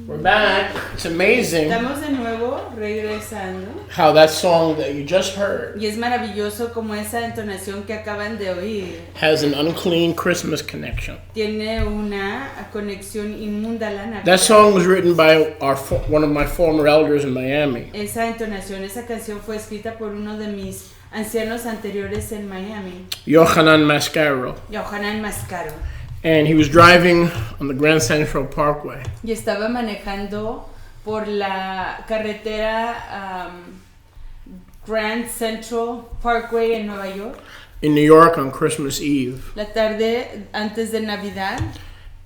We're back. It's amazing. Estamos de nuevo regresando. How that song that you just heard Y es maravilloso como esa entonación que acaban de oír has an unclean Christmas connection. tiene una conexión inmunda a la Navidad. That song was written by one of my former elders in Miami. Esa entonación, esa canción fue escrita por uno de mis ancianos anteriores en Miami, Johann Mascara. Johann Mascara. And he was driving on the Grand Central Parkway. Y estaba manejando por la carretera Grand Central Parkway en Nueva York. In New York on Christmas Eve. La tarde antes de Navidad.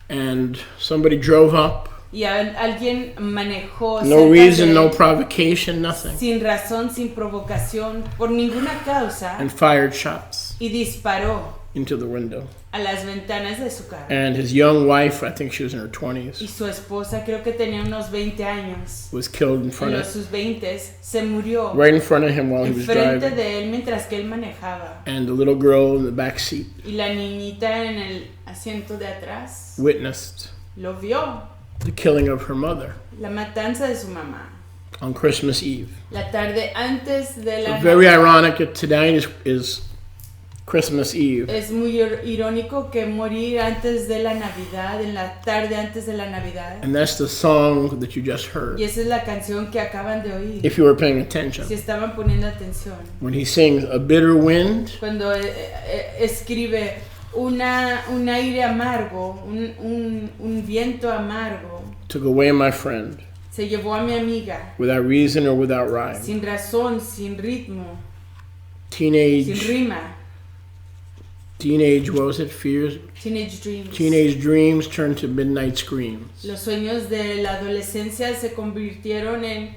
And somebody drove up. Y alguien manejó no reason, no provocation, nothing. Sin razón, sin provocación, por ninguna causa. And fired shots. Y disparó into the window. A las ventanas de su carro. And his young wife, I think she was in her 20s. Y su esposa, creo que tenía unos 20 años. Was killed in front of sus 20s, se murió. Right in front of him while he was driving. Enfrente de él mientras que él manejaba. And the little girl in the back seat. Y la niñita en el asiento de atrás. Witnessed. Lo vio. The killing of her mother. La matanza de su mamá. On Christmas Eve. La tarde antes de la Navidad. Very ironic that today is Christmas Eve. Es muy irónico que morir antes de la Navidad, en la tarde antes de la Navidad. And that's the song that you just heard. Y esa es la canción que acaban de oír. If you were paying attention. Si estaban poniendo atención. When he sings a bitter wind. Cuando escribe un aire amargo, un viento amargo. Took away my friend. Se llevó a mi amiga. Without reason or without rhyme. Sin razón, sin ritmo. Teenage. Sin rima. Teenage, what was it? Fears? Teenage dreams. Teenage dreams turned to midnight screams. Los sueños de la adolescencia se convirtieron en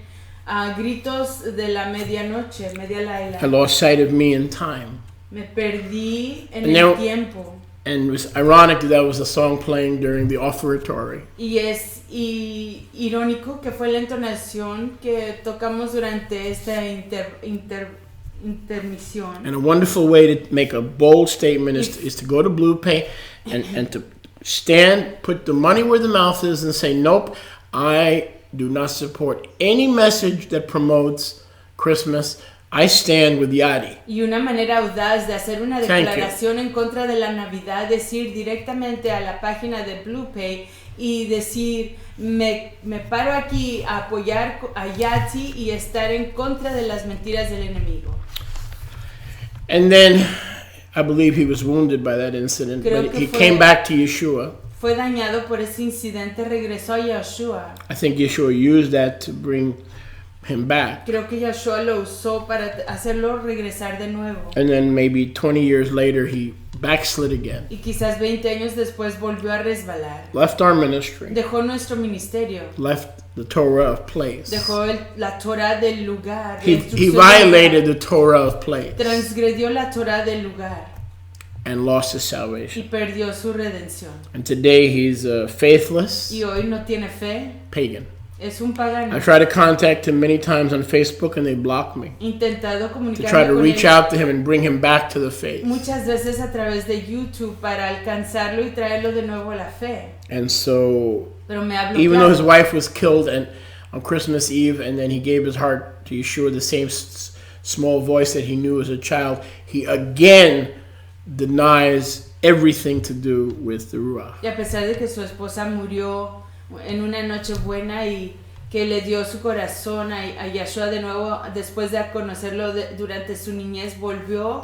gritos de la medianoche, media laila. I lost sight of me in time. Me perdí en el tiempo. And it was ironic that was a song playing during the offertory. Y es irónico que fue la entonación que tocamos durante esta intermisión. And a wonderful way to make a bold statement is to go to Blue Pay and to stand, put the money where the mouth is and say, nope, I do not support any message that promotes Christmas. I stand with Yadi. Y una manera audaz de hacer una declaración en contra de la Navidad, decir directamente a la página de Blue Pay y decir, me paro aquí a apoyar a Yadi y estar en contra de las mentiras del enemigo. And then I believe he was wounded by that incident, but he came back to Yeshua. Fue dañado por ese incidente, regresó a Yeshua. I think Yeshua used that to bring him back. Creo que Yeshua lo usó para hacerlo regresar de nuevo. And then maybe 20 years later he backslid again. Y quizás 20 años después volvió a resbalar. Left our ministry. Dejó nuestro ministerio. Left the Torah of place. Dejó la Torah del lugar. He violated the Torah of place. Transgredió la Torah del lugar. And lost his salvation. Y perdió su redención. And today he's faithless. Y hoy no tiene fe. Pagan. Es un pagano. I tried to contact him many times on Facebook and they blocked me. Intentado comunicarme to try to con reach él out to him and bring him back to the faith. Muchas veces a través de YouTube para alcanzarlo y traerlo de nuevo a la fe. And so, Pero me ha even though his wife was killed and on Christmas Eve, and then he gave his heart to Yeshua, the same small voice that he knew as a child, he again denies everything to do with the Ruach. Y a pesar de que su esposa murió en una noche buena y que le dio su corazón a Yeshua de nuevo después de conocerlo durante su niñez, volvió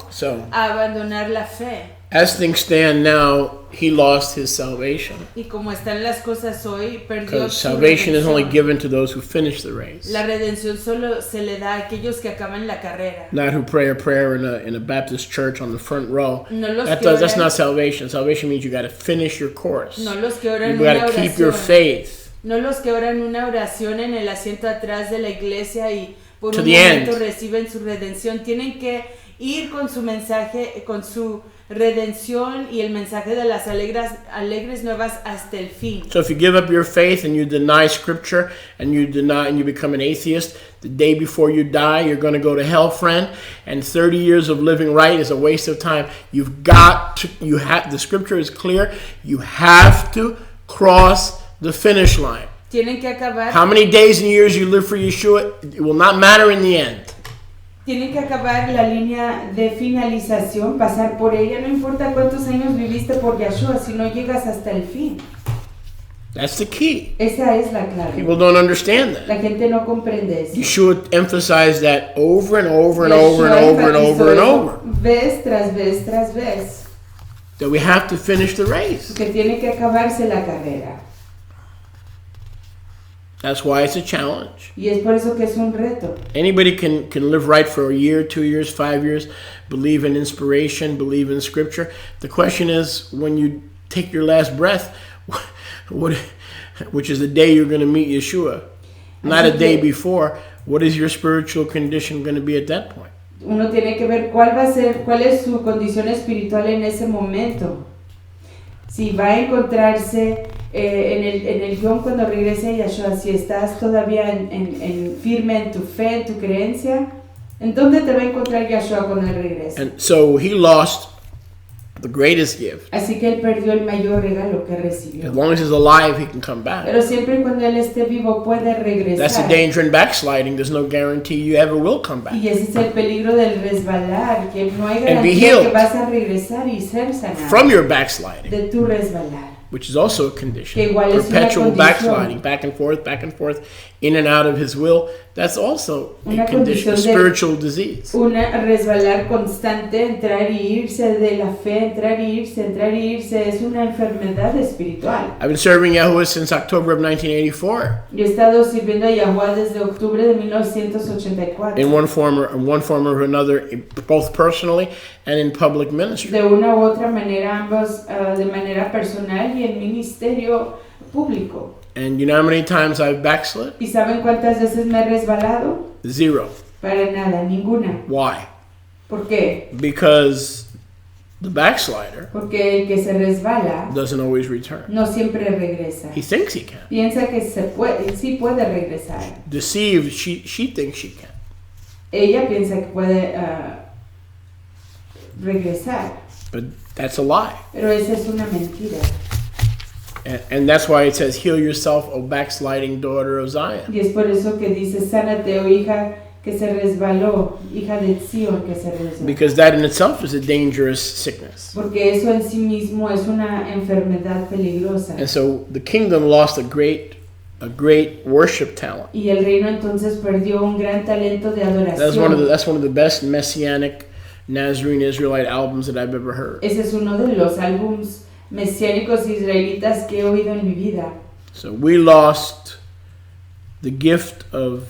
a abandonar la fe. As things stand now, he lost his salvation. Y como están las cosas hoy, perdió Because su salvation is only redención. given to those who finish the race. La redención solo se le da a aquellos que acaban la carrera. Not who pray a prayer in a Baptist church on the front row. No los That's not salvation. Salvation means you got to finish your course. No los que oran You got to keep your faith. No los que oran una oración en el asiento atrás de la iglesia y por To un the momento end. reciben su redención. Tienen que ir con su mensaje, con su redención y el mensaje de las alegres nuevas hasta el fin. So if you give up your faith and you deny scripture and you become an atheist, the day before you die, you're going to go to hell, friend. And 30 years of living right is a waste of time. The scripture is clear. You have to cross the finish line. Tienen que acabar. How many days and years you live for Yeshua, it will not matter in the end. Tienen que acabar la línea de finalización, pasar por ella. No importa cuántos años viviste por Yeshua, si no llegas hasta el fin. That's the key. Esa es la clave. People don't understand that. La gente no comprende eso. Yeshua emphasized that over and over and over and over and over and over. Vez tras vez tras vez. That we have to finish the race. Que tiene que acabarse la carrera. That's why it's a challenge. Y es por eso que es un reto. Anybody can live right for a year, 2 years, 5 years, believe in inspiration, believe in scripture. The question is, when you take your last breath, which is the day you're going to meet Yeshua, not a day before, what is your spiritual condition going to be at that point? Uno tiene que ver cuál es su condición espiritual en ese momento. Si va a encontrarse en el guión cuando regrese a Yeshua, si estás todavía firme en tu fe, en tu creencia, ¿en dónde te va a encontrar Yeshua cuando él regrese? And so he lost the greatest gift. Así que él perdió el mayor regalo que recibió. As long as he's alive, he can come back. Pero siempre y cuando él esté vivo puede regresar. That's the danger in backsliding. There's no guarantee you ever will come back. Y ese es el peligro del resbalar, que no hay garantía que vas a regresar y ser sanado from your backsliding. De tu resbalar. Which is also a condition. Que igual es perpetual una backsliding, back and forth, in and out of his will. That's also a condition, a spiritual disease. Una resbalar constante, entrar y irse de la fe, entrar y irse, es una enfermedad espiritual. I've been serving Yahuwah since October of 1984. Yo he estado sirviendo a Yahuwah desde octubre de 1984. In one form or another, both personally and in public ministry. De una u otra manera, ambos de manera personal y en ministerio público. And you know how many times I've backslid? ¿Y saben cuántas veces me he resbalado? 0. Para nada, ninguna. Why? ¿Por qué? Because the backslider Porque el que se resbala doesn't always return. No siempre regresa. He thinks he can. Piensa que sí puede regresar. Deceived, she thinks she can. Ella piensa que puede regresar. But that's a lie. Pero esa es una mentira. And that's why it says, heal yourself, O backsliding daughter of Zion. Y es por eso que dice, sánate, oh hija que se resbaló, hija de Sion que se resbaló. Because that in itself is a dangerous sickness. Porque eso en sí mismo es una enfermedad peligrosa. And so the kingdom lost a great worship talent. Y el reino entonces perdió un gran talento de adoración. That's one of the best messianic Nazarene Israelite albums that I've ever heard. Ese es uno de los álbums mesiánicos israelitas que he oído en mi vida. So we lost the gift of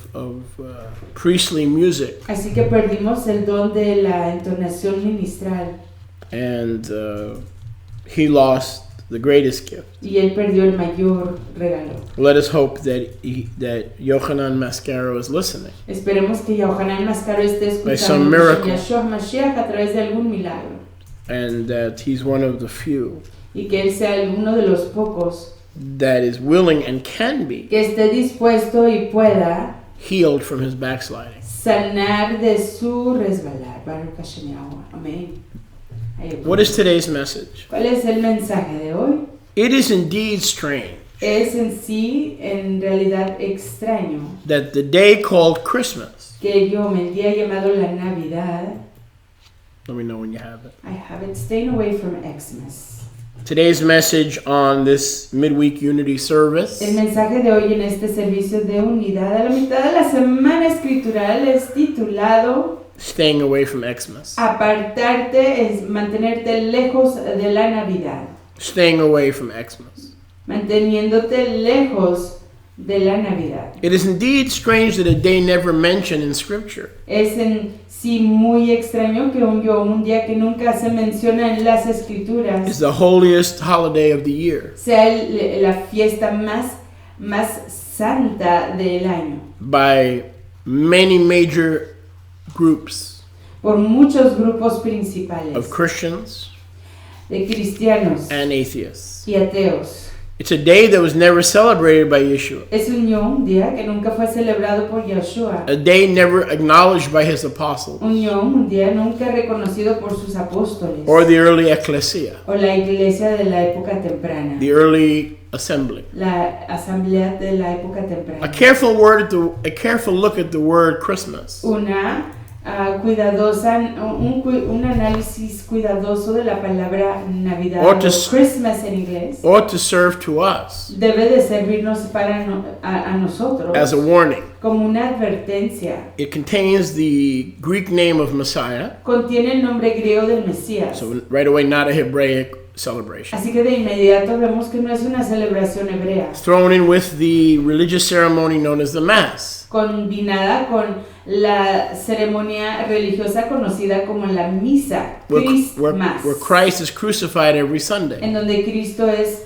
priestly music. Así que perdimos el don de la entonación ministral. And he lost the greatest gift. Y él perdió el mayor regalo. Let us hope that Johann Mascara is listening. Esperemos que Johann Mascara esté escuchando by some miracle. Yeshua Mashiach a través de algún milagro. And that he's one of the few. Y que él sea uno de los pocos that is willing and can be que esté dispuesto y pueda healed from his backsliding. Sanar de su resbalar. Baruch Hashem Yahweh. Amén. What is today's message? ¿Cuál es el mensaje de hoy? It is indeed strange. Es en realidad extraño. That the day called Christmas. Que el día llamado la Navidad. Let me know when you have it. I have it. Staying away from Xmas. Today's message on this midweek unity service. El mensaje de hoy en este servicio de unidad a la mitad de la semana escritural es titulado Staying away from Xmas. Apartarte es mantenerte lejos de la Navidad. Staying away from Xmas. Manteniéndote lejos de la Navidad. It is indeed strange that a day never mentioned in Scripture. Es en sí muy extraño que un día que nunca se menciona en las Escrituras is the holiest holiday of the year. Sea la fiesta más santa del año. By many major groups. Por muchos grupos principales. Of Christians. De cristianos. And atheists. Y ateos. It's a day that was never celebrated by Yeshua. Es un día que nunca fue celebrado por Yeshua. A day never acknowledged by his apostles. Un día nunca reconocido por sus apóstoles. Or the early ecclesia. O la iglesia de la época temprana. The early assembly. La asamblea de la época temprana. A careful look at the word Christmas. Una un análisis cuidadoso de la palabra Navidad o Christmas en inglés. Ought to serve to us. Debe de servirnos a nosotros. As a warning. Como una advertencia. It contains the Greek name of Messiah. Contiene el nombre griego del Mesías. So right away, not a Hebraic celebration. Así que de inmediato vemos que no es una celebración hebrea. Thrown in with the religious ceremony known as the Mass. Combinada con la ceremonia religiosa conocida como la misa, where Christ is crucified every Sunday. En donde Cristo es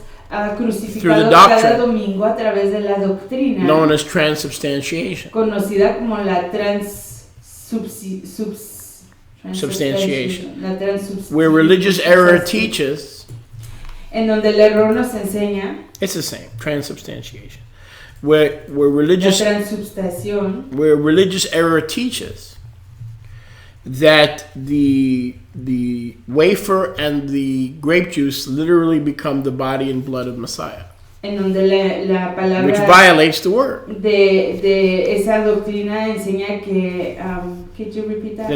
crucificado cada domingo a través de la doctrina known as transubstantiation. Conocida como la substantiation. Where religious error teaches. En donde el error nos enseña. It's the same, transubstantiation. Where religious error teaches that the wafer and the grape juice literally become the body and blood of Messiah. En donde la palabra which violates the word. De esa doctrina enseña que could you repeat that?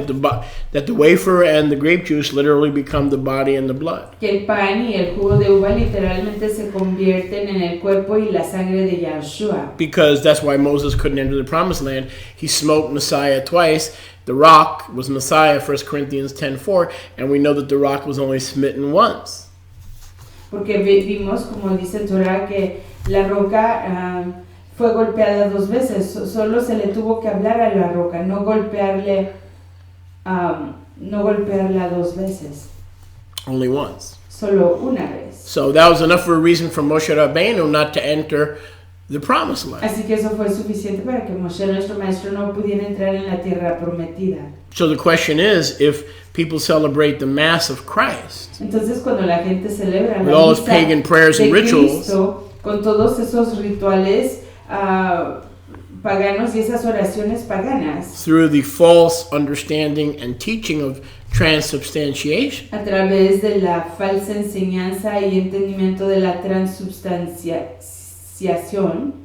That the wafer and the grape juice literally become the body and the blood. Que el pan y el jugo de uva literalmente se convierten en el cuerpo y la sangre de Yahshua. Because that's why Moses couldn't enter the promised land. He smote Messiah twice. The rock was Messiah, 1 Corinthians 10:4, and we know that the rock was only smitten once. Porque vimos, como dice el Torah, que la roca fue golpeada 2 veces. Solo se le tuvo que hablar a la roca, no golpearla 2 veces. Only once. Solo una vez. So that was enough for a reason for Moshe Rabbeinu not to enter the promised land. Así que eso fue suficiente para que Moshe, nuestro maestro, no pudiera entrar en la tierra prometida. So the question is, if people celebrate the Mass of Christ, entonces cuando la gente celebra with la all misa his pagan prayers and rituals, Cristo, con todos esos rituales paganos y esas oraciones paganas, through the false understanding and teaching of transubstantiation, a través de la falsa enseñanza y entendimiento de la transubstanciación,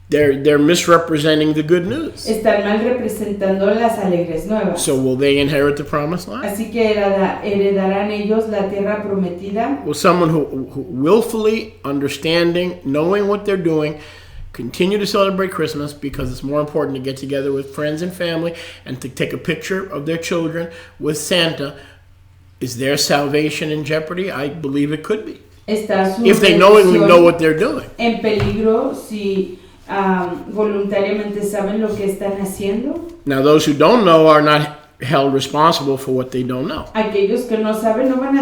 they're misrepresenting the good news. Están mal representando las alegres nuevas. So will they inherit the promised land? Así que heredarán ellos la tierra prometida. Will someone who willfully, understanding, knowing what they're doing, continue to celebrate Christmas because it's more important to get together with friends and family and to take a picture of their children with Santa? Is their salvation in jeopardy? I believe it could be. If they knowingly know what they're doing. En peligro si voluntariamente saben lo que están haciendo. Now those who don't know are not held responsible for what they don't know. Aquellos que no saben no van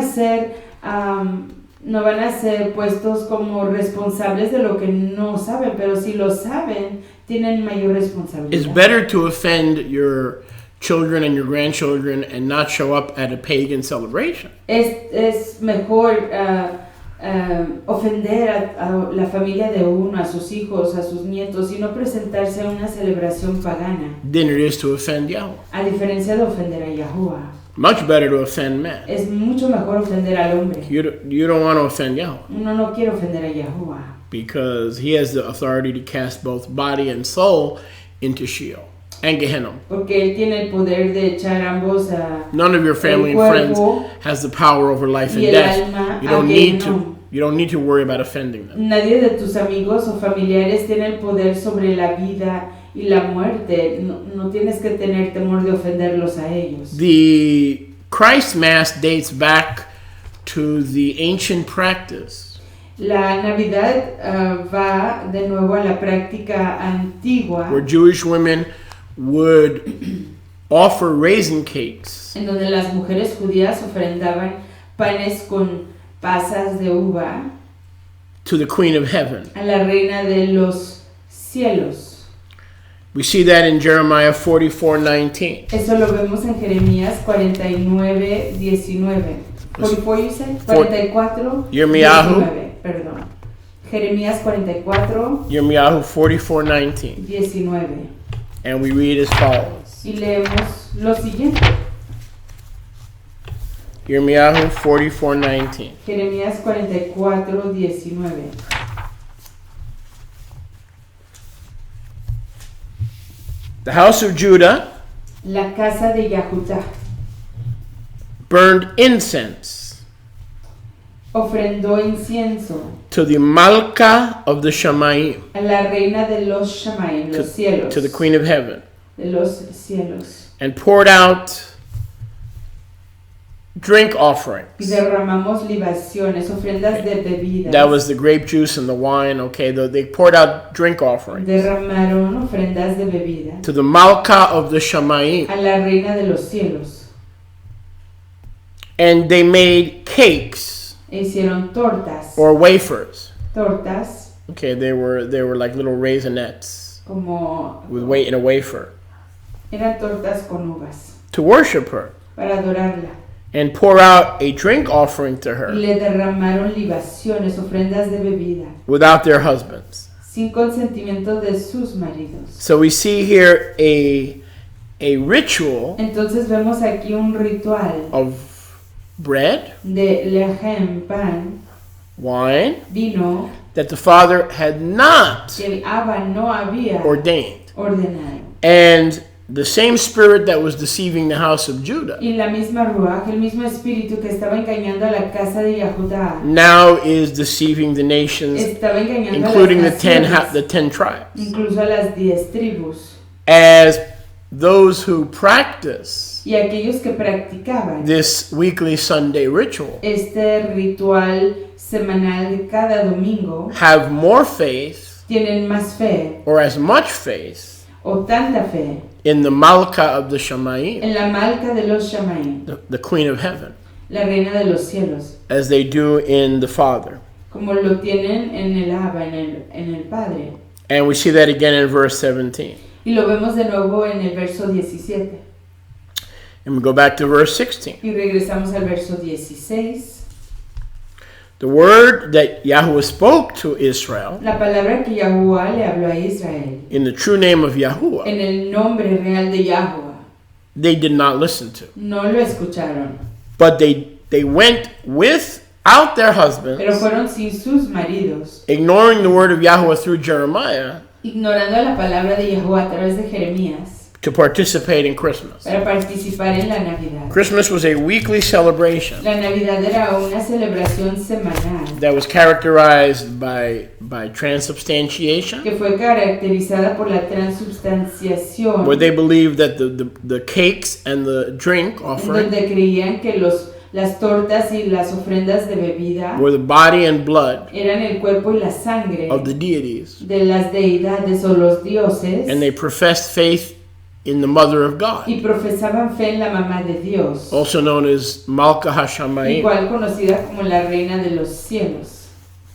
a ser puestos como responsables de lo que no saben, pero si lo saben, tienen mayor responsabilidad. It's better to offend your children and your grandchildren and not show up at a pagan celebration. Es mejor ofender a la familia de uno, a sus hijos, a sus nietos y no presentarse a una celebración pagana. Than it is to offend Yahweh. A diferencia de ofender a Yahuwah. Much better to offend man. Es mucho mejor ofender al hombre. You don't want to offend Yahweh. Uno no quiere ofender a Yahuwah. Because he has the authority to cast both body and soul into Sheol and Gehenna. Porque él tiene el poder de echar ambos a None of your family and friends has the power over life and death. You don't need to worry about offending them. Nadie de tus amigos o familiares tiene el poder sobre la vida y la muerte. No tienes que tener temor de ofenderlos a ellos. The Christ Mass dates back to the ancient practice. La Navidad va de nuevo a la práctica antigua. Where Jewish women would offer raisin cakes. En donde las mujeres judías ofrendaban panes con pasas de uva. To the Queen of Heaven. A la reina de los cielos. We see that in Jeremiah 44:19. Eso lo vemos en Jeremías 49:19. 44 you said? 44. Yirmiyahu. Perdón. Jeremías 44. Yirmiyahu 44:19. 19. And we read as follows. Y leemos lo siguiente. Jeremiah 44:19. Jeremías 44:19. The house of Judah La casa de Yahudá burned incense ofrendó incienso to the Malka of the Shamayim, a la reina de los Shamaim, los cielos, to the Queen of Heaven, de los cielos. and poured out drink Y offerings. derramamos libaciones, ofrendas de bebidas. That was the grape juice and the wine. Okay, they poured out drink offerings Derramaron ofrendas de bebida to the Malka of the Shamayim, a la reina de los cielos. and they made cakes E hicieron tortas. or wafers. Tortas Okay, they were like little raisinets como with weight in a wafer eran tortas con uvas to worship her, para adorarla. and pour out a drink offering to Y her le derramaron libaciones, ofrendas de bebida, without their husbands. sin consentimiento de sus maridos. So we see here a ritual Entonces vemos aquí un ritual of bread, de lejem, pan, wine, vino, that the father had not que el Abba no había ordained. ordenado. And the same spirit that was deceiving the house of Judah Y la misma ruaj, el mismo espíritu que estaba engañando a la casa de Yahudá, now is deceiving the nations, estaba engañando including a the las 10 naciones, tribes, incluso a las 10 tribus, as those who practice y aquellos que practicaban this weekly Sunday ritual este ritual semanal de cada domingo have more faith, tienen más fe or as much faith, o tanta fe in the Malka of the Shamayim, en la Malca de los Shamaim, the Queen of Heaven, la reina de los cielos, as they do in the Father. como lo tienen en el Abba, en el Padre. And we see that again in verse 17. Y lo vemos de nuevo en el verso 17. And we go back to verse 16. Y regresamos al verso 16. The word that Yahweh spoke to Israel La palabra que Yahuwah le habló a Israel, in the true name of Yahuwah, en el nombre real de Yahuwah, they did not listen to. no lo escucharon, But they went without their pero husbands, fueron sin sus maridos, ignoring the word of Yahweh through Jeremiah, ignorando la palabra de Yahuwah a través de Jeremías, to participate in Christmas. para participar en la Navidad. Christmas was a weekly celebration La Navidad era una celebración semanal that was characterized by transubstantiation, que fue caracterizada por la transubstanciación, where they believed that the cakes and the drink en offering donde creían que las tortas y las ofrendas de bebida were the body and blood eran el cuerpo y la sangre of the deities, de las deidades o los dioses, and they professed faith in the Mother of God, y profesaban fe en la mamá de Dios, also known as Malka HaShamayim. igual conocida como la reina de los cielos.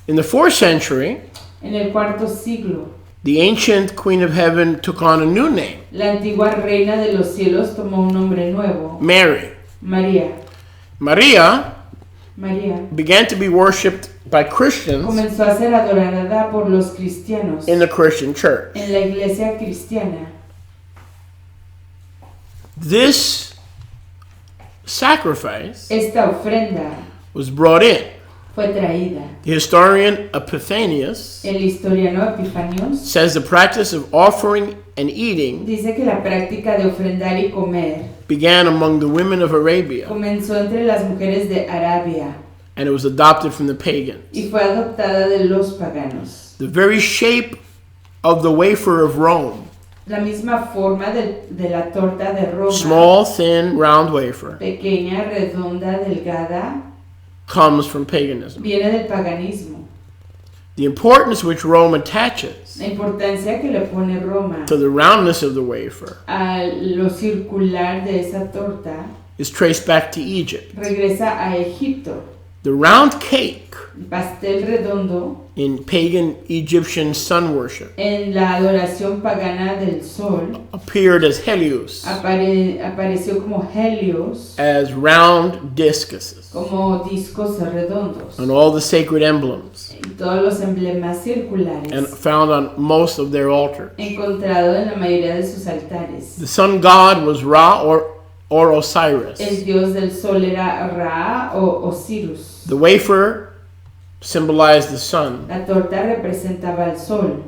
In the 4th century, En el cuarto siglo, the ancient Queen of Heaven took on a new name, la antigua reina de los cielos tomó un nombre nuevo, Mary. María. Maria María began to be worshipped by Christians comenzó a ser adorada por los cristianos in the Christian church. en la iglesia cristiana. This sacrifice Esta ofrenda was brought in. fue traída. The historian Epiphanius El historiano Epifanios says the practice of offering and eating dice que la práctica de ofrendar y comer began among the women of Arabia, comenzó entre las mujeres de Arabia and it was adopted from the pagans. y fue adoptada de los paganos. The very shape of the wafer of Rome, La misma forma de la torta de Roma, small, thin, round wafer, pequeña, redonda, delgada, comes from paganism. viene del paganismo. The importance which Rome attaches La importancia que le pone Roma to the roundness of the wafer a lo circular de esa torta is traced back to Egypt. regresa a Egipto. The round cake El pastel redondo in pagan Egyptian sun worship en la adoración pagana del sol appeared as Helios, apareció como helios, as round discuses como discos redondos, on all the sacred emblems, y todos los emblemas circulares and found on most of their altars. encontrado en la mayoría de sus altares. The sun god was Ra, or or Osiris. El dios del sol era Ra o Osiris. The wafer symbolized the sun. La torta representaba al sol.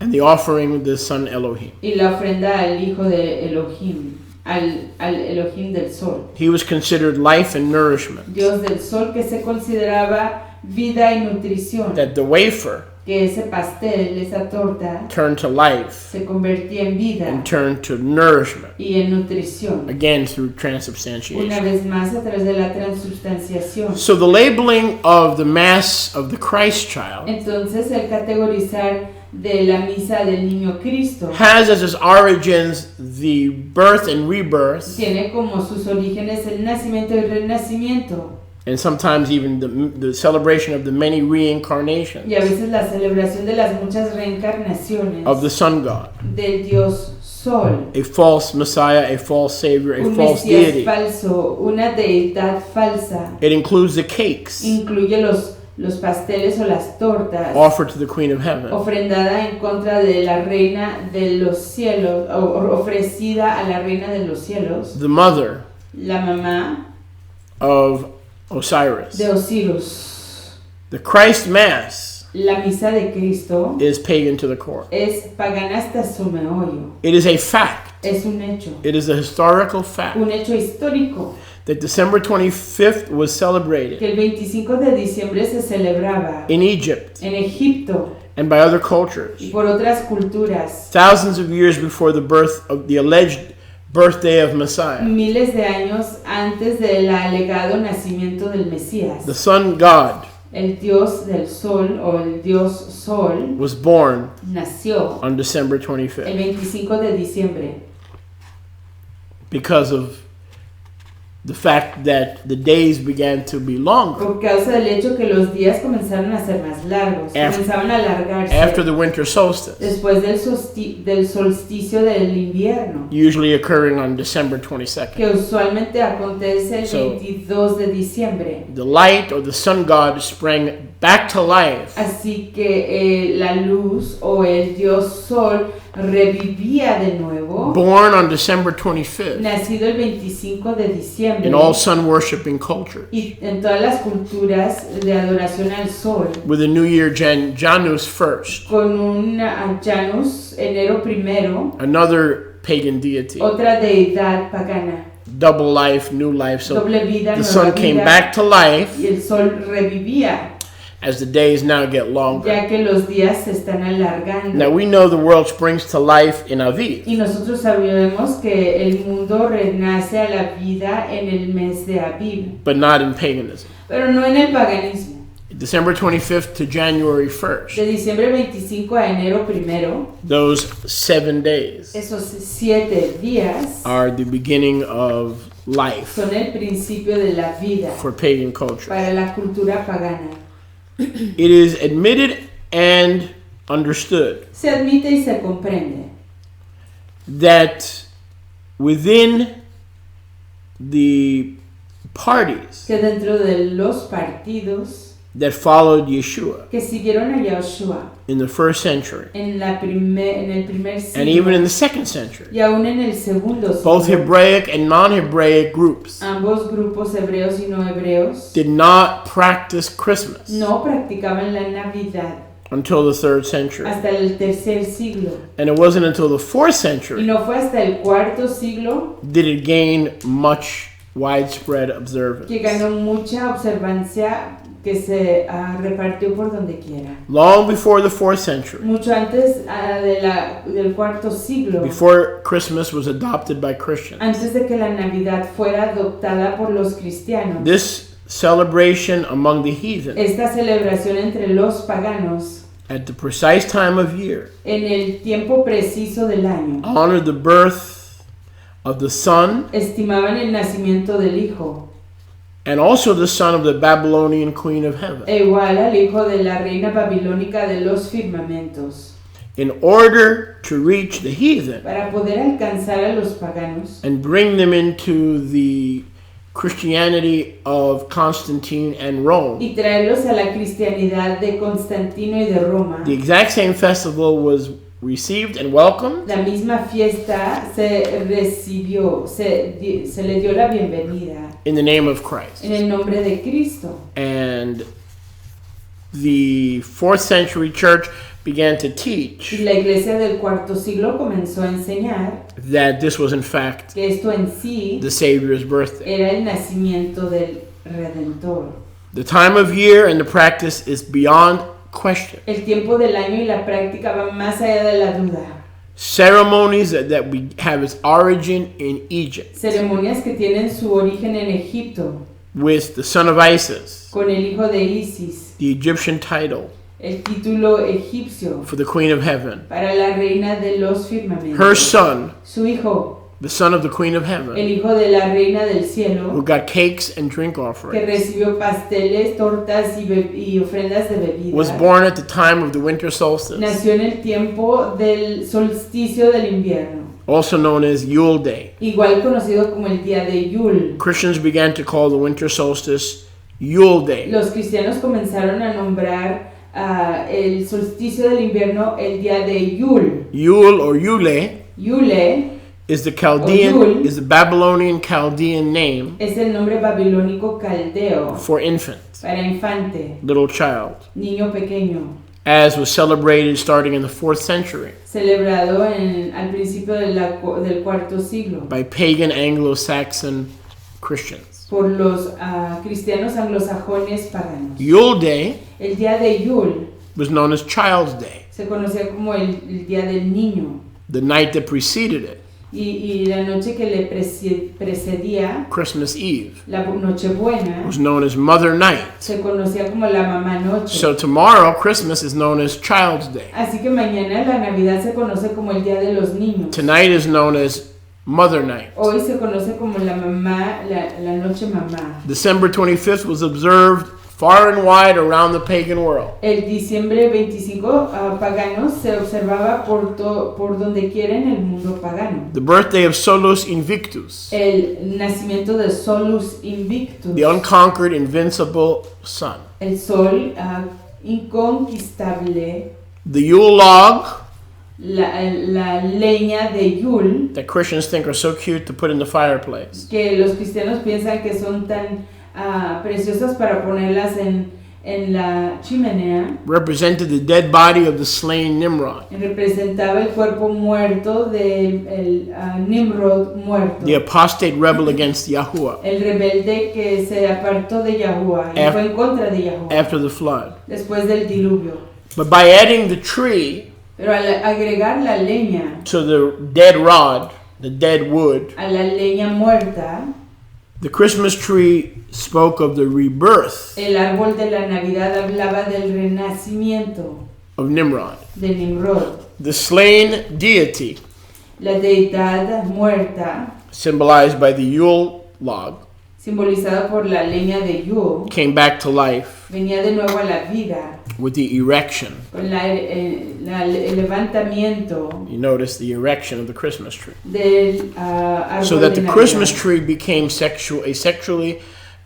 And the offering the sun Elohim. Y la ofrenda al hijo de Elohim, al Elohim del sol. He was considered life and nourishment. Dios del sol, que se consideraba vida y nutrición. That the wafer Que ese pastel, esa torta, turned to life se convertía en vida and turned to nourishment. Y en nutrición. Again through Una transubstantiation. vez más a través de la transubstanciación. So the labeling of the Mass of the Christ child Entonces el categorizar de la misa del niño Cristo has as its origins the birth and rebirth, tiene como sus orígenes el nacimiento y renacimiento. and sometimes even the celebration of the many reincarnations Y a veces la celebración de las muchas reencarnaciones of the sun god, del Dios Sol. a false Messiah, a false Savior, a Un false Mesías deity. falso, una deidad falsa. It includes the cakes Incluye los pasteles o las tortas offered to the Queen of Heaven, ofrendada en contra de la reina de los cielos o ofrecida a la reina de los cielos, the mother la mamá of Osiris. de Osiris. The Christ Mass La misa de Cristo is pagan to the core. es pagana hasta su meollo. It is a fact. Es un hecho. It is a historical fact Un hecho histórico that December 25th was celebrated que el 25 de diciembre se celebraba in Egypt en Egipto and by other cultures y por otras culturas thousands of years before the birth of the alleged birthday of Messiah. miles de años antes del alegado nacimiento del Mesías. The sun god El dios del sol o el dios sol was born nació on December el 25th 25 de diciembre because of the fact that the days began to be longer por causa del hecho que los días comenzaron a ser más largos, comenzaban a alargarse after the winter solstice, después del solsticio del invierno, usually occurring on December 22nd. que usualmente acontece el So, 22 de diciembre. The light or the sun god sprang back to life Así que la luz o el dios sol revivía de nuevo, born on December 25th nacido el 25 de diciembre, in all sun worshiping cultures y en todas las culturas de adoración al sol, with a new year Janus 1st, con un Janus, enero primero, another pagan deity, otra deidad pagana, double life, new life. So doble vida, the nueva sun came vida, back to life y el sol revivía, as the days now get longer. ya que los días se están alargando. Now we know the world springs to life in Aviv, Y nosotros sabemos que el mundo renace a la vida en el mes de Aviv, but not in paganism. pero no en el paganismo. December 25th to January De 1st, diciembre 25 a enero primero, those 7 days esos 7 días are the beginning of life son el principio de la vida for pagan culture. para la cultura pagana. It is admitted and understood Se admite y se comprende that within the parties que dentro de los partidos that followed Yeshua que siguieron a Yahushua in the first century en el primer and even in siglo the second century, y aún en el segundo both siglo, Hebraic and non-Hebraic groups ambos grupos hebreos y no hebreos did not practice Christmas no practicaban la Navidad until the 3rd century. hasta el tercer siglo, And it wasn't until the 4th y century no fue hasta el cuarto siglo did it gain much widespread observance. que ganó mucha observancia que se repartió por donde quiera. Long before the 4th century, Mucho antes del cuarto siglo, before Christmas was adopted by Christians, antes de que la Navidad fuera adoptada por los cristianos, this celebration among the heathen esta celebración entre los paganos at the precise time of year en el tiempo preciso del año honored the birth of the Son estimaban el nacimiento del Hijo, and also the son of the Babylonian Queen of Heaven, e igual al hijo de la reina babilónica de los firmamentos, in order to reach the heathen para poder alcanzar a los paganos and bring them into the Christianity of Constantine and Rome. y traerlos a la cristianidad de Constantino y de Roma. The exact same festival was received and welcomed. La misma fiesta se recibió, se le dio la bienvenida. In the name of Christ. En el nombre de Cristo. And the 4th century church began to teach Y la iglesia del cuarto siglo comenzó a enseñar that this was in fact que esto en sí the Savior's birthday. era el nacimiento del Redentor. The time of year and the practice is beyond question. El tiempo del año y la práctica van más allá de la duda. Ceremonies that we have its origin in Egypt Ceremonias que tienen su origen en Egipto, with the son of Isis, con el hijo de Isis, the Egyptian title el título egipcio for the Queen of Heaven, para la reina de los firmamentos. her son, Su hijo, the son of the Queen of el Heaven, hijo de la reina del who cielo, got cakes and drink que offerings, recibió pasteles, tortas y ofrendas de bebida. was born at the time of the winter solstice, Nació en el tiempo del solsticio del invierno, also known as Yule Day. igual conocido como el día de Yule. Christians began to call the winter solstice Yule Day. Los cristianos comenzaron a nombrar el solsticio del invierno el día de Yule. Yule or Yule Yule is the Yule is the Babylonian Chaldean name es el nombre babilónico caldeo for infant, para infante, little child, niño pequeño, as was celebrated starting in the 4th century celebrado al principio del cuarto siglo by pagan Anglo-Saxon Christians. por los cristianos anglosajones paganos. Yule Day El día de Yule was known as Child's Day, se conocía como el día del niño, the night that preceded it, y la noche que le precedía, Christmas Eve, la Nochebuena, was known as Mother Night. se conocía como la mamá noche. So tomorrow, Christmas is known as Child's Day. Así que mañana la Navidad se conoce como el día de los niños. Tonight is known as Mother Night. Hoy se conoce como la mamá, la noche mamá. December 25th was observed far and wide around the pagan world. El diciembre 25 pagano se observaba por donde quiera en el mundo pagano. The birthday of Solus Invictus, El nacimiento de Solus Invictus, the unconquered, invincible sun. el sol inconquistable, The Yule log la leña de Yule, that Christians think are so cute to put in the fireplace. que los cristianos piensan que son tan preciosas para ponerlas en la chimenea, Represented the dead body of the slain Nimrod, representaba el cuerpo muerto del Nimrod muerto, the apostate rebel against Yahuwah el rebelde que se apartó de Yahuwah y fue en contra de Yahuwah after the flood. después del diluvio. But by adding the tree Pero al agregar la leña to the dead rod, the dead wood, a la leña muerta, the Christmas tree spoke of the rebirth el árbol de la Navidad hablaba del renacimiento of Nimrod. de Nimrod. The slain deity, La deidad muerta, symbolized by the Yule log, simbolizada por la leña de Yule, came back to life venía de nuevo a la vida with the erection. con el levantamiento You notice the erection of the Christmas tree. del árbol So that de the Navidad. Christmas tree became a sexually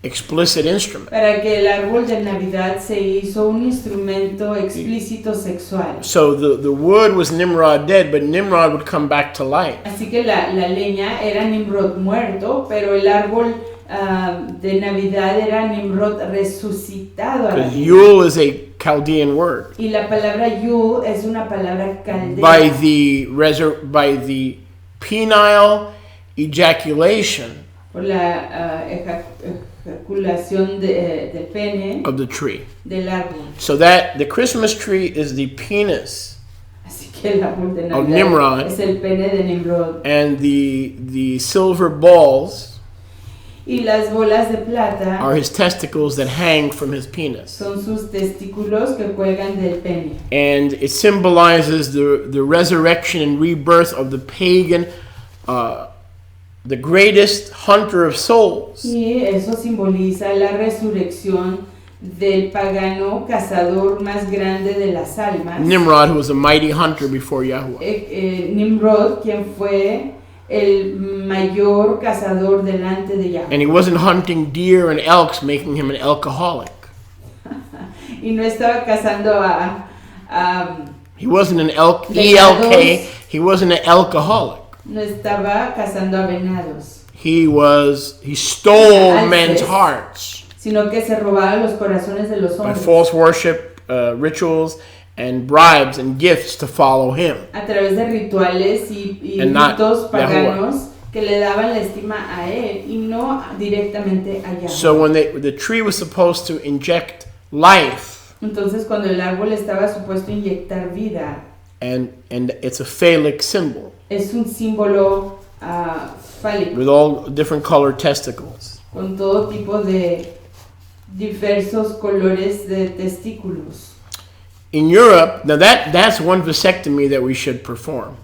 explicit instrument. Para que el árbol de Navidad se hizo un instrumento explícito sexual. So the wood was Nimrod dead, but Nimrod would come back to life. Así que la leña era Nimrod muerto, pero el árbol de Navidad era Nimrod resucitado a la Because vida. Yule is a Chaldean word. Y la palabra Yule es una palabra caldea. By the penile ejaculation Por la ejaculación del pene of the tree. del árbol. So that the Christmas tree is the penis, Así que el árbol de Of Navidad Nimrod. es el pene de Nimrod. and the silver balls Y las bolas de plata are his testicles that hang from his penis. son sus testículos que cuelgan del pene. And it symbolizes the resurrection and rebirth of the pagan, the greatest hunter of souls. Y eso simboliza la resurrección del pagano cazador más grande de las almas. Nimrod, who was a mighty hunter before Yahuwah. Nimrod, quien fue el mayor cazador delante de Yahweh. And he wasn't hunting deer and elks, making him an alcoholic. Y no estaba cazando a He wasn't an ELK. He wasn't an alcoholic. No estaba cazando a venados. He stole men's hearts. Sino que se robaba los corazones de los by hombres. false worship, rituals, and bribes and gifts to follow him. A través de rituales y ritos paganos que le daban la estima a él y no directamente a Yahweh. So when the tree was supposed to inject life, entonces cuando el árbol estaba supuesto a inyectar vida, and it's a phallic symbol, es un símbolo fálico, with all different colored testicles, con todo tipo de diversos colores de testículos. In Europe, now that's one vasectomy that we should perform.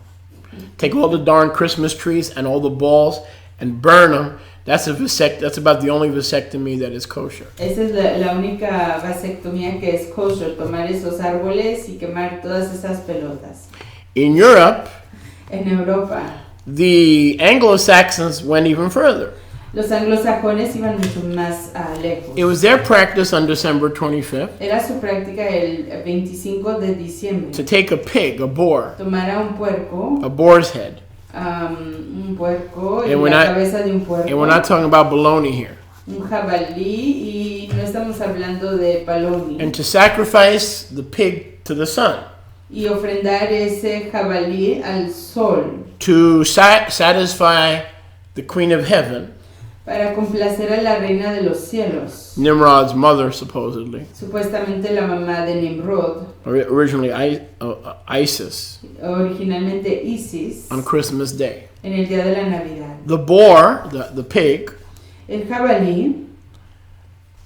Take all the darn Christmas trees and all the balls and burn them. That's about the only vasectomy that is kosher. Esa es la única vasectomía que es kosher, tomar esos árboles y quemar todas esas pelotas. In Europe, en Europa, the Anglo-Saxons went even further. Los anglosajones iban mucho más lejos. It was their practice on December 25th. Era su práctica el 25 de diciembre. To take a pig, a boar. Tomar a un puerco. A boar's head. Un puerco y la cabeza de un puerco. And we're not talking about bologna here. Un jabalí y no estamos hablando de baloney. And to sacrifice the pig to the sun. Y ofrendar ese jabalí al sol. To satisfy the Queen of Heaven. Para complacer a la reina de los cielos. Nimrod's mother, supposedly. Supuestamente la mamá de Nimrod. Originally Isis. Originalmente Isis. On Christmas Day. En el día de la Navidad. The boar, the pig. El jabalí.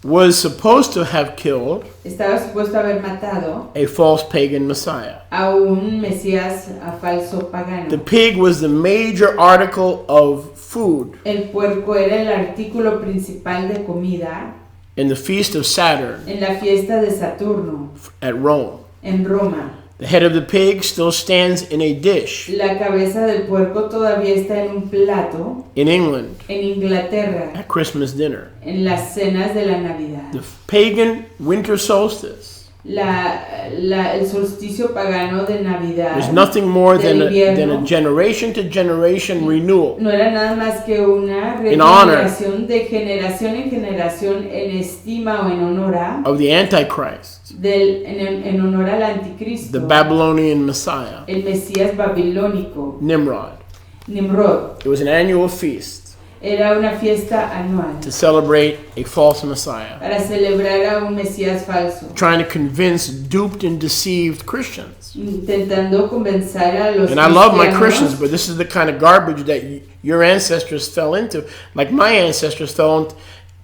Was supposed to have killed. Estaba supuesto haber matado. A false pagan Messiah. A un Mesías falso pagano. The pig was the major article of food. El puerco era el artículo principal de comida. In the feast of Saturn. En la fiesta de Saturno. At Rome. En Roma. The head of the pig still stands in a dish. La cabeza del puerco todavía está en un plato. In England. En Inglaterra. At Christmas dinner. En las cenas de la Navidad. The pagan winter solstice. El solsticio pagano de Navidad. Was nothing more than a generation to generation renewal. No era nada más que una renovación de generación en generación en estima o en honor a. Of the Antichrist. En honor al anticristo. The Babylonian Messiah. El Mesías babilónico. Nimrod. It was an annual feast. Era una fiesta anual. To celebrate a false Messiah. Para celebrar a un Mesías falso. Trying to convince duped and deceived Christians. Intentando convencer a los And I love my Christians, but this is the kind of garbage that your ancestors fell into. Like my ancestors fell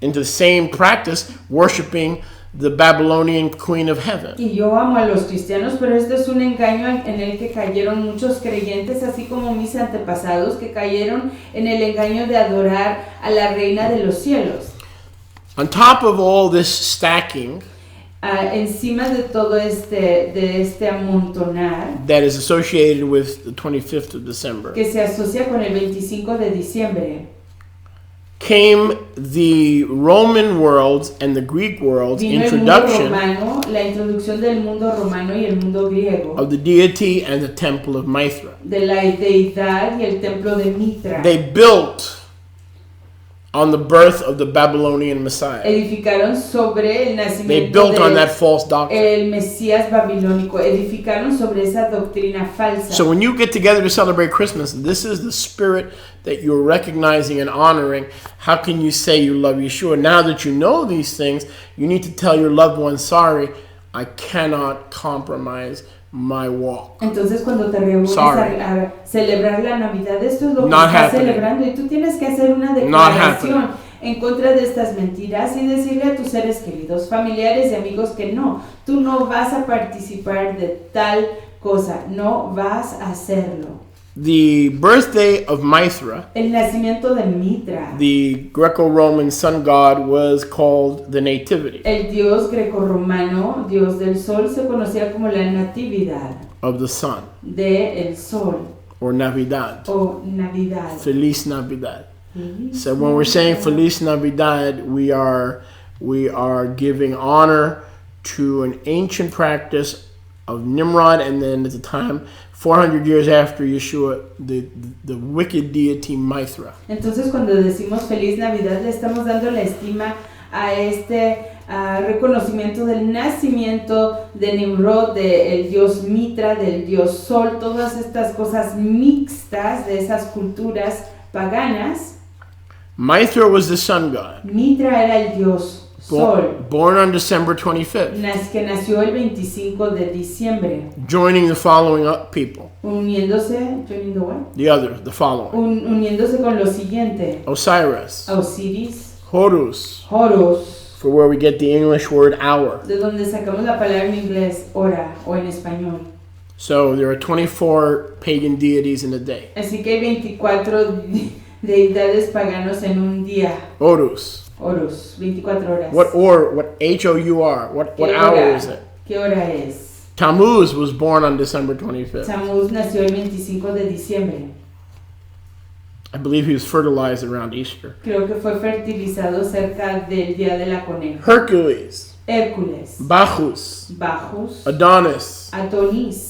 into the same practice, worshiping the Babylonian Queen of Heaven. Y yo amo a los cristianos, pero este es un engaño en el que cayeron muchos creyentes, así como mis antepasados que cayeron en el engaño de adorar a la reina de los cielos. On top of all this stacking, encima de todo este amontonar, that is associated with the 25th of December, que se asocia con el 25 de diciembre, came the Roman world's and the Greek world's introduction la introducción del mundo romano y el mundo griego, of the deity and the temple of Mithra. De la deidad y el templo de Mitra. They built on the birth of the Babylonian Messiah. Edificaron sobre el nacimiento They built on that false doctrine. El Mesías babilónico. Edificaron sobre esa doctrina falsa. So when you get together to celebrate Christmas, this is the spirit that you're recognizing and honoring. How can you say you love Yeshua? Now that you know these things, you need to tell your loved ones, sorry, I cannot compromise my walk. Entonces cuando te reúnes a celebrar la Navidad, esto es lo que estás celebrando y tú tienes que hacer una declaración en contra de estas mentiras y decirle a tus seres queridos, familiares y amigos que no, tú no vas a participar de tal cosa, no vas a hacerlo. The birthday of Mithra, el nacimiento de Mitra, the Greco-Roman sun god, was called the Nativity. El dios greco-romano, dios del sol, se conocía como la natividad of the sun, de el sol, or Navidad, o Navidad. Feliz Navidad. So when we're saying Feliz Navidad, we are giving honor to an ancient practice of Nimrod, and then at the time, 400 years after Yeshua, the wicked deity Mithra. Entonces, cuando decimos Feliz Navidad, le estamos dando la estima a este reconocimiento del nacimiento de Nimrod, del dios Mitra, del dios Sol, todas estas cosas mixtas de esas culturas paganas. Mithra was the sun god. Mitra era el dios Sol. Born on December 25th. Que nació el 25 de diciembre. Joining the following people. Uniéndose, joining the what? The others, the following. Uniéndose con lo siguiente. Osiris. Horus. For where we get the English word hour. De donde sacamos la palabra en inglés hora o en español. So there are 24 pagan deities in a day. Así que hay 24 deidades paganos en un día. Horus, 24 horas. What H-O-U-R? What hour is it? ¿Qué hora es? Tammuz was born on December 25th. Tammuz nació el 25 de diciembre. I believe he was fertilized around Easter. Creo que fue fertilizado cerca del día de la coneja. Hércules, Bacchus, Adonis,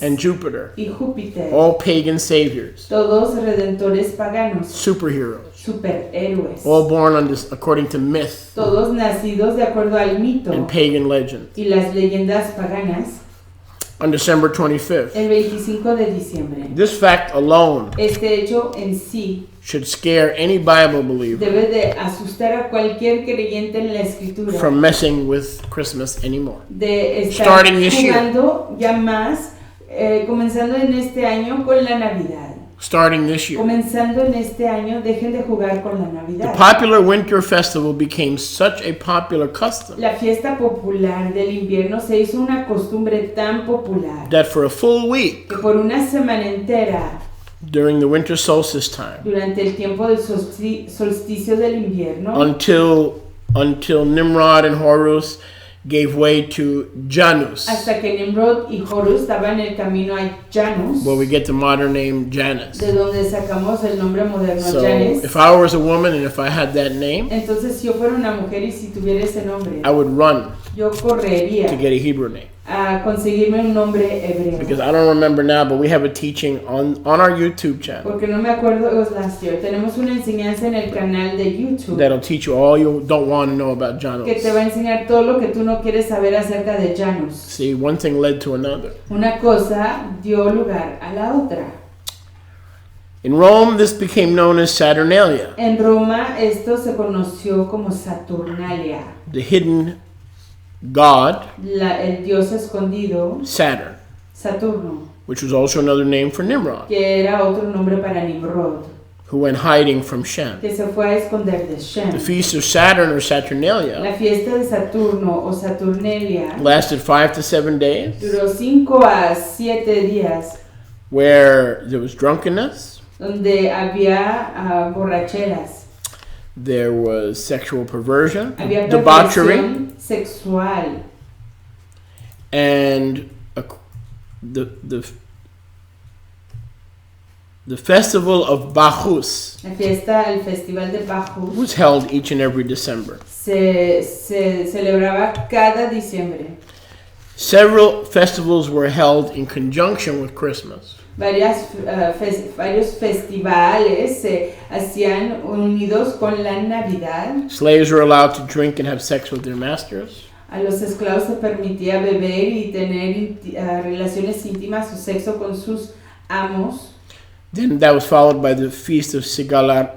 and Jupiter. Y Júpiter. All pagan saviors. Todos redentores paganos. Superheroes. Superhéroes. All born according to myth. Todos nacidos de acuerdo al mito. And pagan legend. Y las leyendas paganas. On December 25th. El 25 de diciembre. This fact alone. Este hecho en sí. Should scare any Bible believer. Debe de asustar a cualquier creyente en la escritura. From messing with Christmas anymore. De estar starting this jugando ya más, comenzando en este año con la Navidad. Starting this year. Comenzando en este año, dejen de jugar con la Navidad. The popular winter festival became such a popular custom. La fiesta popular del invierno se hizo una costumbre tan popular. That for a full week. Que por una semana entera. During the winter solstice time. Durante el tiempo del solsticio del invierno. Until Nimrod and Horus gave way to Janus. Hasta que Nimrod y Horus estaban en el camino a Janus. Where we get the modern name Janus. De donde sacamos el nombre moderno so, Janus. If I was a woman and if I had that name, entonces si yo fuera una mujer y si tuviera ese nombre, I would run. Yo correría. To get a Hebrew name. A conseguirme un nombre hebreo. Because I don't remember now, but we have a teaching on our YouTube channel. Porque no me acuerdo, it was last year. Tenemos una enseñanza en el canal de YouTube. That'll teach you all you don't want to know about Janus. Que te va a enseñar todo lo que tú no quieres saber acerca de Janus. See, one thing led to another. Una cosa dio lugar a la otra. In Rome, this became known as Saturnalia. En Roma, esto se conoció como Saturnalia. The hidden god, el dios escondido, Saturno, which was also another name for Nimrod, que era otro nombre para Nimrod, who went hiding from Shem. Que se fue a esconder de Shem. The feast of Saturn or Saturnalia, la fiesta de Saturno o Saturnalia, lasted 5 to 7 days. Duró 5 a 7 días. Where there was drunkenness, donde había borracheras. There was sexual perversion, había debauchery, sexual, and the festival of Bacchus, el festival de Bacchus, was held each and every December. Se celebraba cada diciembre. Several festivals were held in conjunction with Christmas. Varios festivales se hacían unidos con la Navidad. Slaves were allowed to drink and have sex with their masters. A los esclavos se permitía beber y tener relaciones íntimas o sexo con sus amos. Then that was followed by the feast of Sigillaria.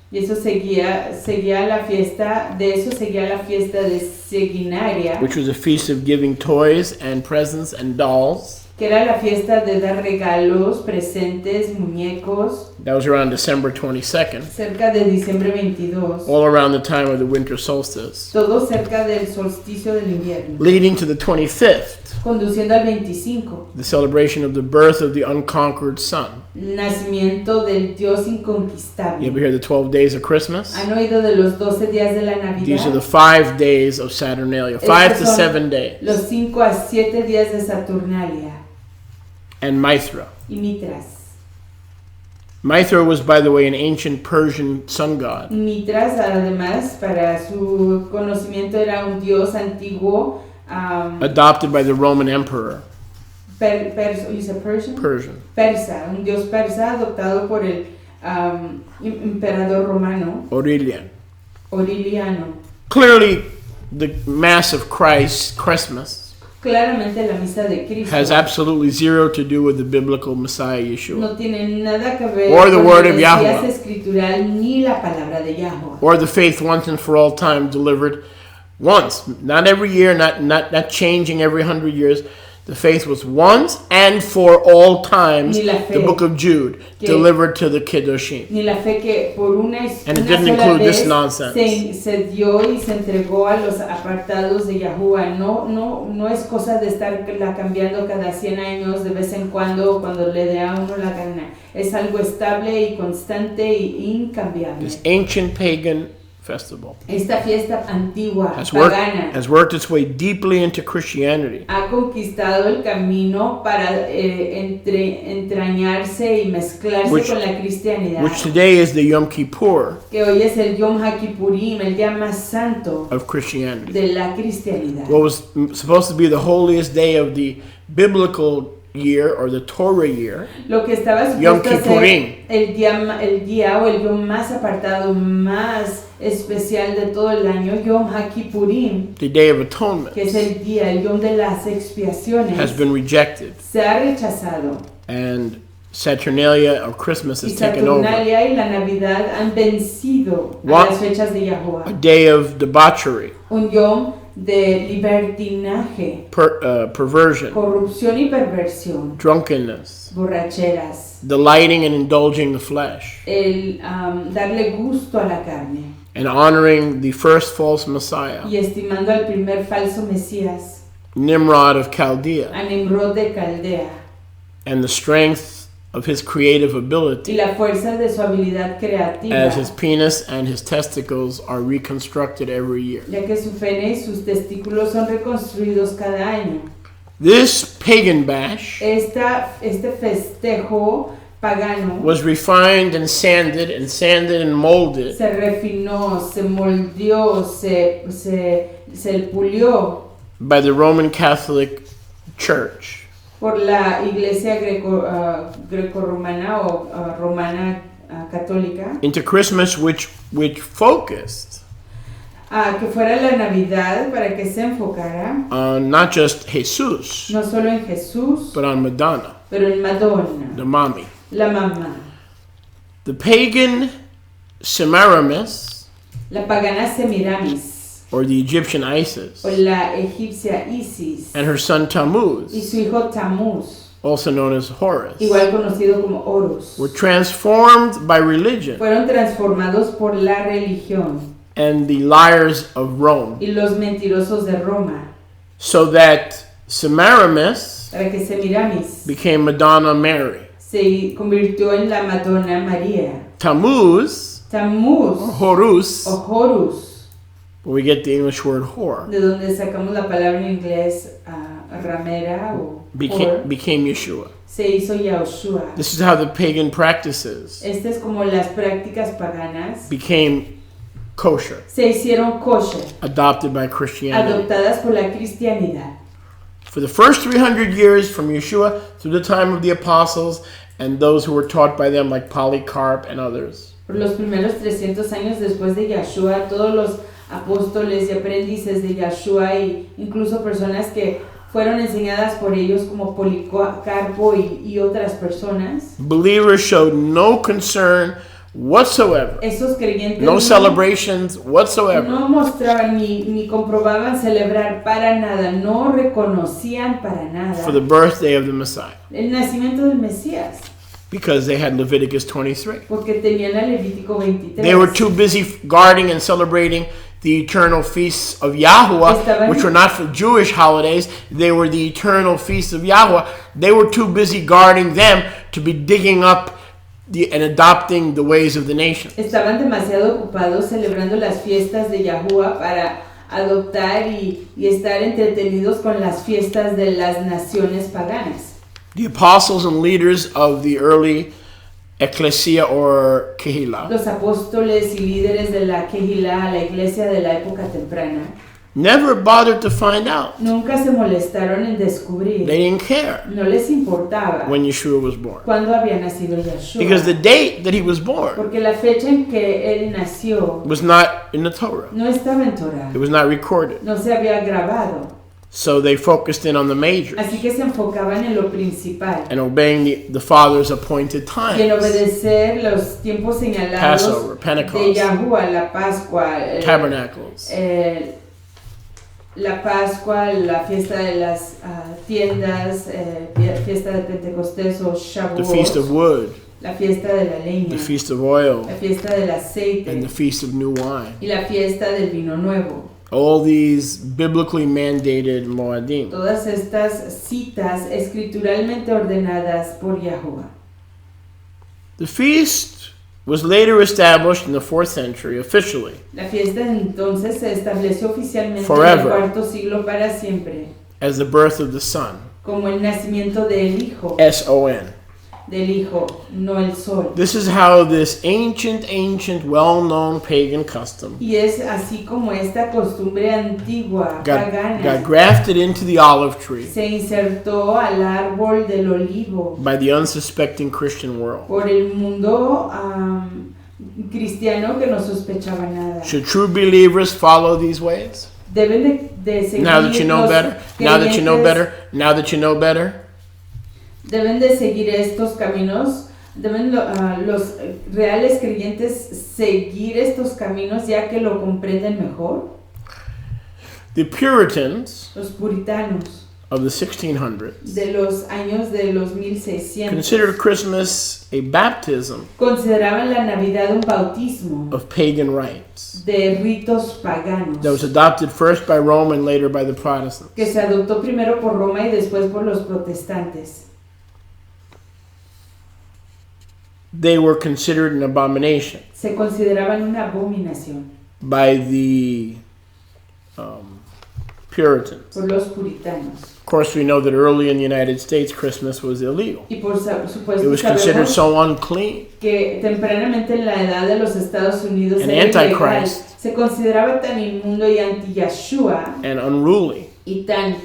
Y eso seguía la fiesta, de eso seguía la fiesta de Siginaria. Which was a feast of giving toys and presents and dolls. Que era la fiesta de dar regalos, presentes, muñecos. That was around December 22nd. Cerca de diciembre 22. All around the time of the winter solstice. Todo cerca del solsticio del invierno. Leading to the 25th. Conduciendo al 25. The celebration of the birth of the unconquered sun. El nacimiento del Dios inconquistable. You ever hear the 12 days of Christmas? ¿Han oído de los 12 días de la Navidad? These are the 5 days of Saturnalia. 5 to 7 days. Los 5 a 7 días de Saturnalia. And Mithra. Y Mitras. Mithra was, by the way, an ancient Persian sun god. Mitras, además, para su conocimiento, era un dios antiguo adopted by the Roman emperor. You said Persian? Persian. Persa, un dios persa adoptado por el emperador romano. Aureliano. Clearly, the Mass of Christmas Claramente la misa de Cristo has absolutely zero to do with the biblical Messiah Yeshua. No tiene nada que ver or the con word el of Mesías Yahweh. escritural ni la palabra de Yahweh. Or the faith once and for all time delivered once, not every year, not changing every 100 years. The faith was once and for all times, the book of Jude, delivered to the Kiddushim. Ni la fe que por una And it didn't include this nonsense. Se dio y se entregó a los apartados de Yahuwah. No es cosa de estarla cambiando cada 100 años de vez en cuando le dé a uno la gana. Es algo estable y constante e incambiable. This ancient pagan festival Esta fiesta antigua, has pagana, worked its way deeply into Christianity, ha conquistado el camino para entrañarse y mezclarse con la cristianidad, which today is the Yom Kippur que hoy es el Yom HaKippurim, el día más santo of Christianity. de la cristianidad. What was supposed to be the holiest day of the biblical year or the Torah year, Lo que estaba supuesto a ser el día o el Yom más apartado, más especial de todo el año, Yom HaKippurim, the Day of Atonement, que es el día, el Yom de las expiaciones, has been rejected, se ha rechazado. and Saturnalia of Christmas Y has taken over. Saturnalia y la Navidad han vencido a las fechas de A Yahuwah. day of debauchery, Un Yom de libertinaje, perversion, corrupción y perversión, drunkenness, borracheras, delighting and indulging the flesh, el darle gusto a la carne and honoring the first false Messiah, y estimando al primer falso Mesías, Nimrod of Chaldea, a Nimrod de Caldea, and the strength of his creative y ability la fuerza de su habilidad creativa, as his penis and his testicles are reconstructed every year. ya que su pene y sus testículos son reconstruidos cada año. This pagan bash Este festejo pagano was refined and sanded and molded se refinó, se moldeó, se pulió by the Roman Catholic Church por la iglesia greco-romana o romana católica, into Christmas, which focused que fuera la Navidad para que se enfocara on not just Jesus, no solo en Jesús, but on Madonna, pero en Madonna, the mommy. la mamá. The pagan Semiramis, La pagana Semiramis, or the Egyptian Isis, o la egipcia Isis, and her son y Tammuz, su hijo Tammuz, also known as Horus, igual conocido como Horus, were transformed by religion fueron transformados por la religión and the liars of Rome, y los mentirosos de Roma, so that Semiramis para que Semiramis became Madonna Mary. se convirtió en la Madonna María. Tammuz, Tammuz Horus, o Horus, where we get the English word whore, de donde sacamos la palabra en inglés ramera o whore, became Yeshua. se hizo Yahushua. This is how the pagan practices Estas es como las prácticas paganas became kosher, se hicieron kosher, adopted by Christianity. adoptadas por la cristianidad. For the first 300 years, from Yeshua through the time of the apostles and those who were taught by them, like Polycarp and others, Por los primeros 300 años después de Yahshua, todos los apóstoles y aprendices de Yahshua y incluso personas que fueron enseñadas por ellos como Policarpo y otras personas, believers showed no concern whatsoever, esos creyentes no celebrations whatsoever no mostraban ni comprobaban celebrar para nada, no reconocían para nada for the birthday of the Messiah, el nacimiento del Mesías, because they had Leviticus 23. porque tenían a Levítico 23. They were too busy guarding and celebrating the eternal feasts of Yahweh, which were not for Jewish holidays. They were the eternal feasts of Yahweh. They were too busy guarding them to be digging up and adopting the ways of the nation. Estaban demasiado ocupados celebrando las fiestas de Yahuwah para adoptar y estar entretenidos con las fiestas de las naciones paganas. The apostles and leaders of the early ecclesia or kehillah Los apóstoles y líderes de la Kehillah, la iglesia de la época temprana, never bothered to find out. Nunca se molestaron en descubrir. They didn't care No les importaba when Yeshua was born. cuándo había nacido Yeshua. Because the date that he was born Porque la fecha en que él nació was not in the Torah. no estaba en Torah. It was not recorded. No se había grabado. So they focused in on the majors Así que se enfocaban en lo principal. and obeying the Father's appointed Y en times. obedecer los tiempos señalados Passover, de Pentecost, Yahuwah, la Pascua, Tabernacles, la Pascua, la fiesta de las tiendas, fiesta de Pentecostés o the Feast of Shavuot, Wood, la fiesta de la leña, the Feast of Oil, la fiesta del aceite and the Feast of New Wine. y la fiesta del vino nuevo. All these biblically mandated Moadim. Todas estas citas escrituralmente ordenadas por Yahuwah. The feast was later established in the 4th century officially La fiesta entonces se estableció oficialmente Forever. en el cuarto siglo para siempre, as the birth of the Son, como el nacimiento del Hijo, S-O-N. no el sol. This is how this ancient, well-known pagan custom Y es así como esta costumbre antigua, pagana, got grafted into the olive tree se insertó al árbol del olivo by the unsuspecting Christian world. por el mundo cristiano que no sospechaba nada. Should true believers follow these ways? Deben de seguir Now that you know los better, now that you know creyentes- better, now that you know better. Deben de seguir estos caminos, deben los reales creyentes seguir estos caminos ya que lo comprenden mejor. The Puritans Los puritanos of the 1600s de los años de los 1600 considered Christmas a baptism consideraban la Navidad un bautismo of pagan rites de ritos paganos that was adopted first by Rome and later by the Protestants. que se adoptó primero por Roma y después por los protestantes. They were considered an abomination Se consideraban una abominación by the Puritans. por los puritanos. Of course, we know that early in the United States, Christmas was illegal. Y por supuesto It was considered sabemos so unclean. que tempranamente en la edad de los Estados Unidos An era ilegal. antichrist. Se consideraba tan inmundo y anti-Yahshua And unruly y tan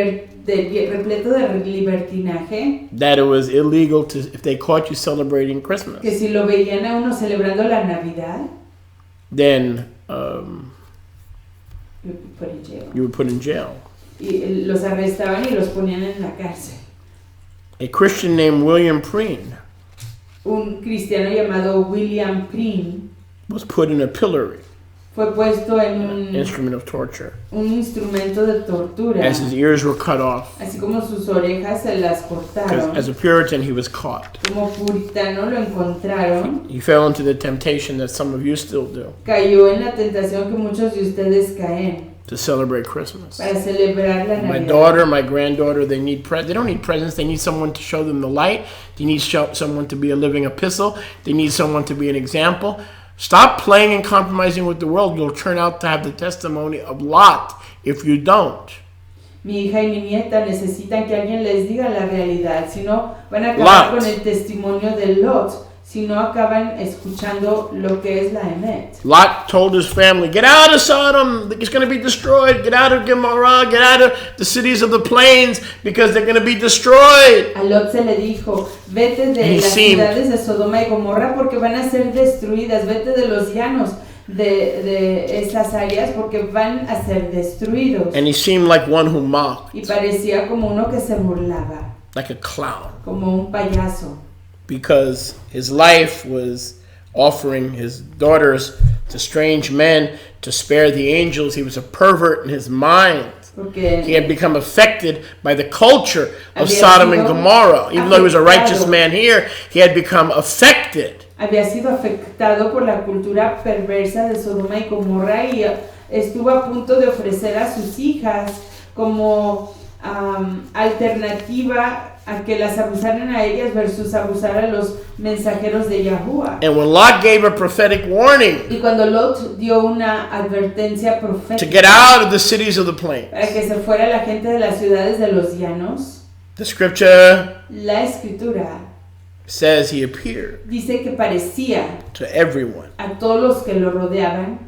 repleto de libertinaje that it was illegal to, if they caught you celebrating Christmas, que si lo veían a uno celebrando la Navidad, then por el jail. you were put in jail. Y los arrestaban y los ponían en la cárcel. A Christian named William Preen Un cristiano llamado William Preen was put in a pillory, fue puesto en instrument of torture, un instrumento de tortura, as his ears were cut off. así como sus orejas se las Because cortaron. as a Puritan, he was caught. Como puritano lo encontraron, He fell into the temptation that some of you still do cayó en la tentación que muchos de ustedes caen to celebrate Christmas. para celebrar la My Navidad. daughter, my granddaughter, they don't need presents. They need someone to show them the light. They need someone to be a living epistle. They need someone to be an example. Stop playing and compromising with the world. You'll turn out to have the testimony of Lot if you don't. Mi hija y mi nieta necesitan que alguien les diga la realidad, si no van a acabar Lot. con el testimonio de Lot, si no acaban escuchando lo que es la Emet. Lot told his family, get out of Sodom. It's going to be destroyed. Get out of Gomorrah. Get out of the cities of the plains because they're going to be destroyed. A Lot se le dijo, vete de He las seemed- ciudades de Sodoma y Gomorra porque van a ser destruidas, vete de los llanos de esas áreas porque van a ser destruidos. And he seemed like one who mocked, Y parecía como uno que se burlaba, like a clown, como un payaso, because his life was offering his daughters to strange men to spare the angels. He was a pervert in his mind. He porque had become affected by the culture of Había Sodom and sido Gomorrah. Even though he was a righteous afectado. man here, he had become affected. había sido afectado por la cultura perversa de Sodoma y Gomorra y estuvo a punto de ofrecer a sus hijas como alternativa a que las abusaran a ellas versus abusar a los mensajeros de Yahuwah. And when Lot gave a prophetic warning Y cuando Lot dio una advertencia to profética get out of the cities of the plains, para que se fuera la gente de las ciudades de los llanos, the scripture la escritura says he appeared dice que parecía to everyone a todos los que lo rodeaban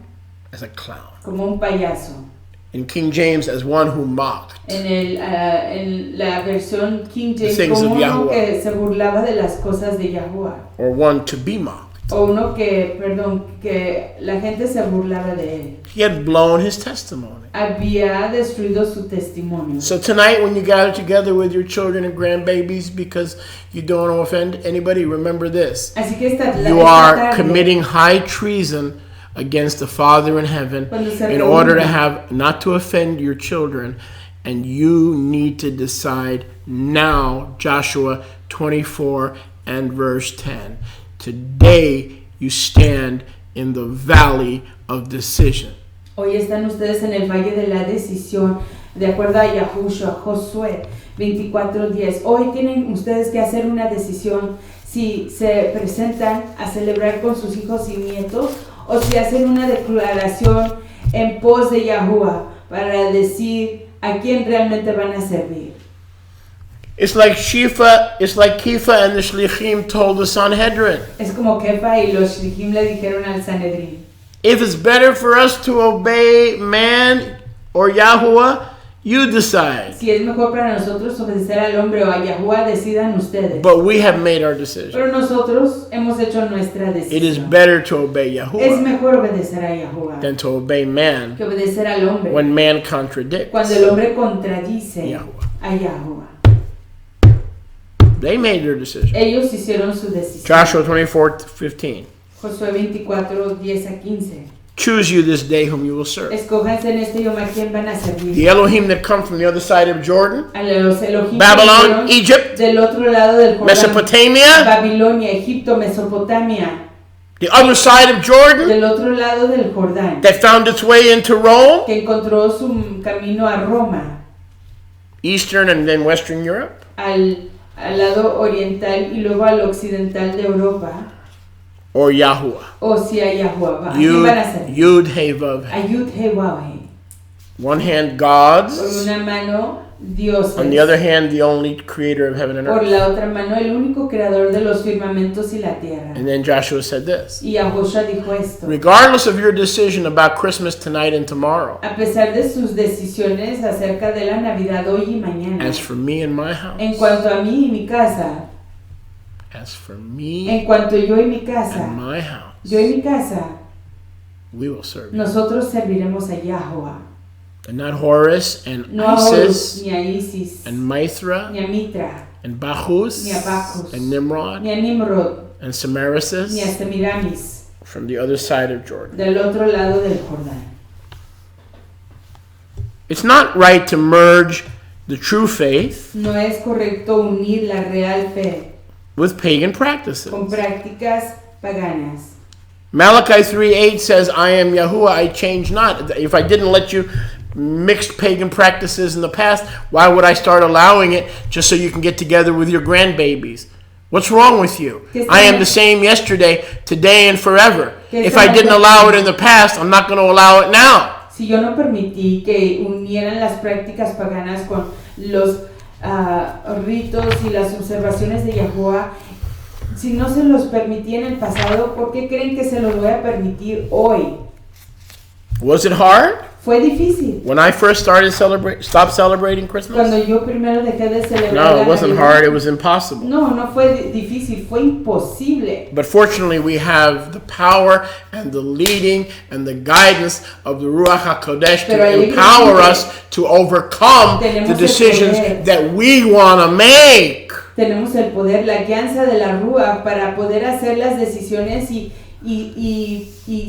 as a clown. Como un payaso. In King James, as one who mocked. En la versión King The James, things como of uno Yahuwah. que se burlaba de las cosas de Yahuwah. Or one to be mocked. O uno que la gente se burlaba de él. He had blown his testimony. Había destruido su testimonio. So tonight when you gather together with your children and grandbabies because you don't want to offend anybody, remember this. Así que You are committing high treason against the Father in heaven in order to have, not to offend your children. And you need to decide now, Joshua 24 and verse 10. Today you stand in the valley of decision. Hoy están ustedes en el valle de la decisión, de acuerdo a Yahushua, Josué 24:10. Hoy tienen ustedes que hacer una decisión si se presentan a celebrar con sus hijos y nietos o si hacen una declaración en pos de Yahuwah para decir a quién realmente van a servir. It's like Kefa and the Shlichim told the Sanhedrin. Es como Kefa y los Shlichim le dijeron al Sanhedrin. If it's better for us to obey man or Yahuwah, you decide. Si es mejor para nosotros obedecer al hombre o a Yahuwah, decidan ustedes. But we have made our decision. Pero nosotros hemos hecho nuestra decisión. It is better to obey Es Yahuwah mejor obedecer a Yahuwah than to obey man que obedecer al hombre when man contradicts cuando el hombre contradice Yahuwah. a Yahuwah. They made their decision. Ellos hicieron su decisión. Joshua 24:15. Josué 24:10-15. Choose you this day whom you will serve. Escójanse en este yom a quién van a servir. The Elohim that come from the other side of Jordan, A los Elohim Babylon, que Egypt, del otro lado del Jordán, Mesopotamia, Babilonia, Egipto, Mesopotamia, the other side of Jordan, del otro lado del Jordán, that found its way into Rome, que encontró su camino a Roma, Eastern and then Western Europe, al lado oriental y luego al occidental de Europa, or Yahuwah. o si a Yahuwah. ¿A quién van a servir? Yud He Vav He. A Yud He Vav He. One hand Por God's, una mano, Dios. on the other hand the only creator of heaven and Por earth. la otra mano, el único creador de los firmamentos y la tierra. And then Joshua said this. Y Yahushua dijo esto. Regardless of your decision about Christmas tonight and tomorrow, A pesar de sus decisiones acerca de la Navidad hoy y mañana, as for me and my house, en cuanto a mí y mi casa, as for me en cuanto yo y mi casa, and my house, yo y mi casa, we will serve you. nosotros serviremos a Yahuwah. And not Horus and No a Horus, Isis ni a Isis, and Mithra ni a Mitra, and Bacchus ni a Bacchus, and Nimrod ni a Nimrod, and ni a Samarisus Semiramis, from the other side of Jordan. del otro lado del Jordán. It's not right to merge the true faith No es correcto unir la real fe with pagan practices. con prácticas paganas. Malachi 3:8 says, I am Yahuwah, I change not. If I didn't let you mix pagan practices in the past, why would I start allowing it just so you can get together with your grandbabies? What's wrong with you? I am the same yesterday, today, and forever. If I didn't allow it in the past, I'm not going to allow it now. Si yo no permití que unieran las prácticas paganas con los ritos y las observaciones de Yahuwah, si no se los permití en el pasado, ¿por qué creen que se los voy a permitir hoy? Was it hard? Fue difícil. When I first stopped celebrating Christmas? Cuando yo primero dejé de celebrar No, la it wasn't Navidad, hard, it was impossible. No fue difícil, fue imposible. But fortunately, we have the power and the leading and the guidance of the Ruach HaKodesh to empower us to overcome the decisions that we want to make. Tenemos el poder, la guianza de la Ruach para poder hacer las decisiones y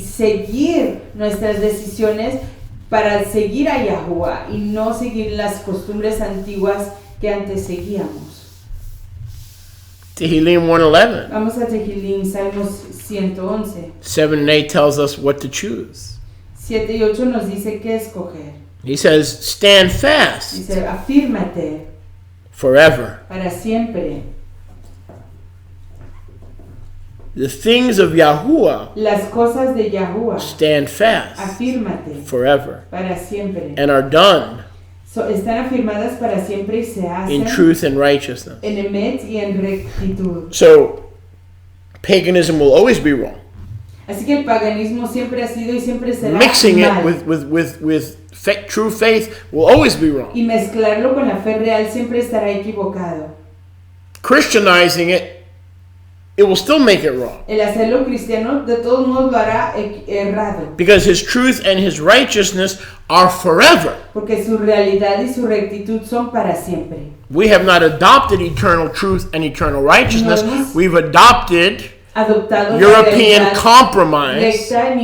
seguir nuestras decisiones para seguir a Yahuwah y no seguir las costumbres antiguas que antes seguíamos. Tehillim 1:11. Vamos a Tehillim, Salmos 111. 7 and 8 tells us what to choose. 7 y 8 nos dice qué escoger. He says, stand fast Dice, afírmate forever. para siempre. The things of Yahuwah Las cosas de Yahuwah, stand fast afírmate forever para siempre. and are done Están afirmadas para siempre y se hacen in truth and righteousness. en emet y en rectitud. So, paganism will always be wrong. Así que el paganismo siempre ha sido y siempre será Mixing mal. it with true faith will always be wrong. Y mezclarlo con la fe real siempre estará equivocado. Christianizing it will still make it wrong. El hacerlo cristiano de todos modos lo hará errado. Because his truth and his righteousness are forever. Porque su realidad y su rectitud son para siempre. We have not adopted eternal truth and eternal righteousness. We've adopted European compromise recta,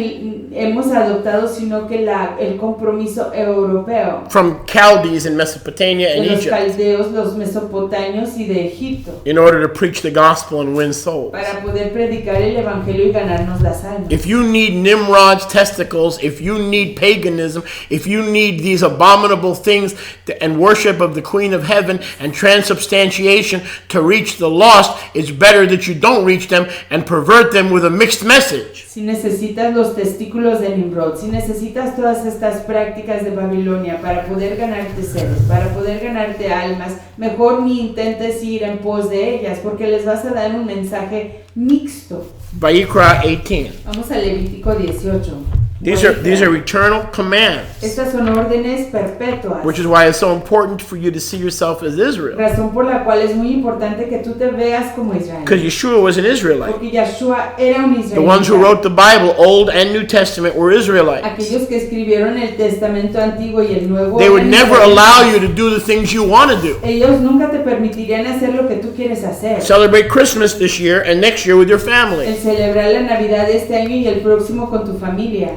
hemos adoptado sino que el compromiso europeo from Chaldees in Mesopotamia and de los Egypt caldeos, los mesopotamios y de Egipto in order to preach the gospel and win souls. para poder predicar el evangelio y ganarnos las almas. If you need Nimrod's testicles, if you need paganism, if you need these abominable things and worship of the Queen of Heaven and transubstantiation to reach the lost, it's better that you don't reach them and pervert them with a mixed message. Si necesitas los testículos de Nimrod, si necesitas todas estas prácticas de Babilonia para poder ganarte seres, para poder ganarte almas, mejor ni intentes ir en pos de ellas, porque les vas a dar un mensaje mixto. Vayikra 18. Vamos a Levítico 18. These are eternal commands. Estas son órdenes perpetuas. Which is why it's so important for you to see yourself as Israel. Razón por la cual es muy importante que tú te veas como Israel. Because Yeshua was an Israelite. Porque Yeshua era un israelita. The ones who wrote the Bible, Old and New Testament, were Israelites. Aquellos que escribieron el Testamento Antiguo y el Nuevo. They would never allow you to do the things you want to do. Ellos nunca te permitirían hacer lo que tú quieres hacer. Celebrate Christmas this year and next year with your family. El celebrar la Navidad este año y el próximo con tu familia.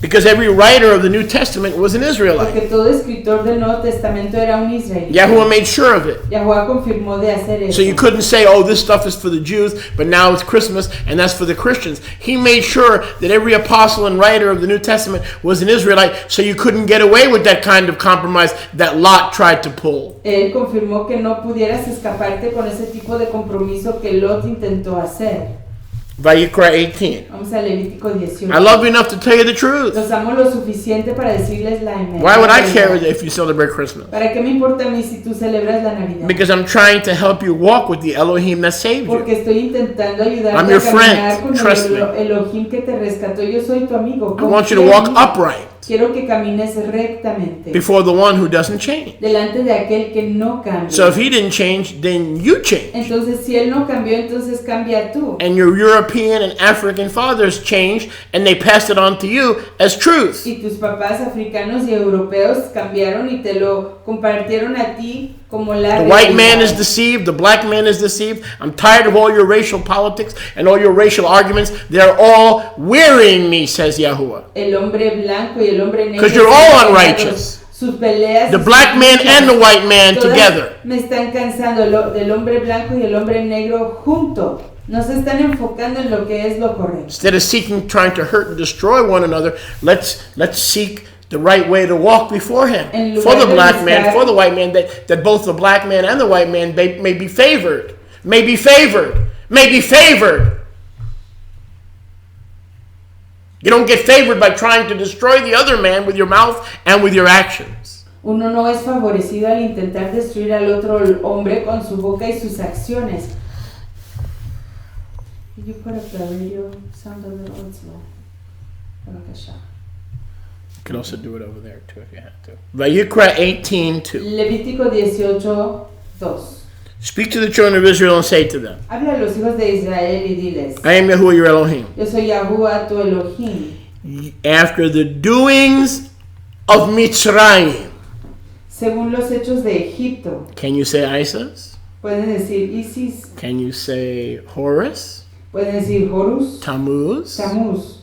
Because every writer of the New Testament was an Israelite. Porque todo escritor del Nuevo Testamento era un israelita. Yahuwah made sure of it. Yahuwah confirmó de hacer eso. So you couldn't say, oh, this stuff is for the Jews, but now it's Christmas, and that's for the Christians. He made sure that every apostle and writer of the New Testament was an Israelite, so you couldn't get away with that kind of compromise that Lot tried to pull. Él confirmó que no pudieras escaparte con ese tipo de compromiso que Lot intentó hacer. Vayikra 18. Vamos a Levítico 18. I love you enough to tell you the truth. Los amo lo suficiente para decirles la verdad. Why would I care if you celebrate Christmas? ¿Para qué me importa a mí si tú celebras la Navidad? Because I'm trying to help you walk with the Elohim that saved you. Porque estoy intentando ayudarte I'm your a caminar friend. con Trust el me. Elohim que te rescató. Yo soy tu amigo. I want you to walk upright Quiero que camines rectamente before the one who doesn't change. delante de aquel que no cambia. So if he didn't change, then you change. Entonces, si él no cambió, entonces cambia tú. And your European and African fathers changed, and they passed it on to you as truth. Y tus papás africanos y europeos cambiaron y te lo compartieron a ti como la The white man realidad. is deceived, the black man is deceived. I'm tired of all your racial politics and all your racial arguments. They're all wearying me, says Yahuwah. El hombre blanco y el hombre negro. 'Cause you're all unrighteous. Sus peleas. The y sus black man luchas, and the white man todas together. Me están cansando del hombre blanco y el hombre negro junto. No se están enfocando en lo que es lo correcto. Instead of trying to hurt and destroy one another, let's seek the right way to walk before him. For the black man, for the white man, that both the black man and the white man may be favored. May be favored. May be favored. You don't get favored by trying to destroy the other man with your mouth and with your actions. Uno no es favorecido al intentar destruir al otro hombre con su boca y sus acciones. Did you put up the radio sound a little slow? You can also do it over there too if you have to. Vayikra 18:2. Levítico 18:2. Speak to the children of Israel and say to them, Habla a los hijos de Israel y diles, I am Yahuwah your Elohim. yo soy Yahuwah tu Elohim. After the doings of Mitzrayim. Según los hechos de Egipto. Can you say Isis? Pueden decir Isis. Can you say Horus? Pueden decir Horus. Tammuz? Tammuz.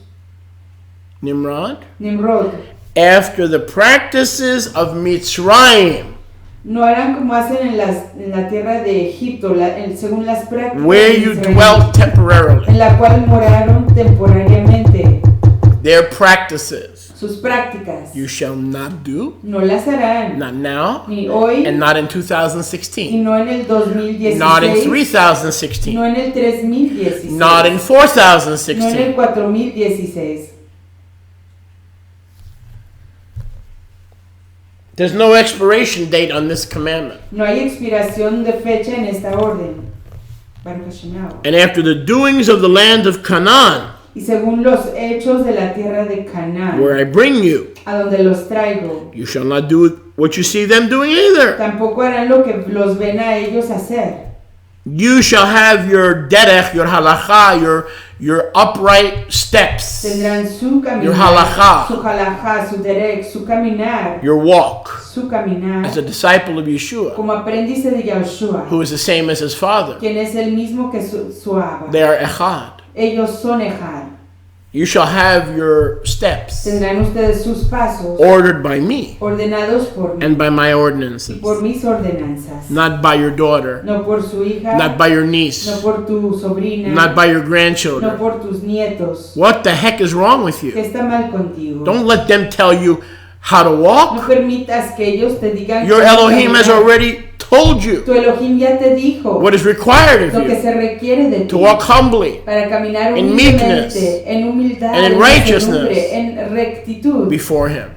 Nimrod? Nimrod. After the practices of Mitzrayim. No harán como hacen en la tierra de Egipto, según las prácticas where you dwelt temporarily. En la cual moraron temporariamente. Their practices. Sus prácticas. You shall not do. No las harán. Not now. Ni hoy. And not in Y 2016. no en el 2016. Not in 3016. No en el 3016. Not in No en 4016. el 4016. There's no expiration date on this commandment. No hay expiración de fecha en esta orden. And after the doings of the land of Canaan. Y según los hechos de la tierra de Canaán, where I bring you, a donde los traigo, you shall not do what you see them doing either. tampoco harán lo que los ven a ellos hacer. You shall have your derech, your halacha, your upright steps, Tendrán su caminar, your halakha, su halajá, su derech, su caminar, your walk su caminar, as a disciple of Yeshua, como aprendiz de Yahushua, who is the same as his father. quien es el mismo que su Abba. They are echad. Ellos son Ejad. You shall have your steps Tendrán ustedes sus pasos ordered by me ordenados por mí, and by my ordinances, por mis ordenanzas, not by your daughter, no por su hija, not by your niece, no por tu sobrina, not by your no grandchildren. por tus nietos. What the heck is wrong with ¿Qué you? está mal contigo? Don't let them tell you how to No walk. permitas que ellos te digan Your cómo Elohim has caminar. already told you Tu Elohim ya te dijo what is required lo of que you se requiere de to ti walk humbly para caminar in humildemente, meekness en humildad, and in en righteousness mansedumbre, en rectitud, before Him,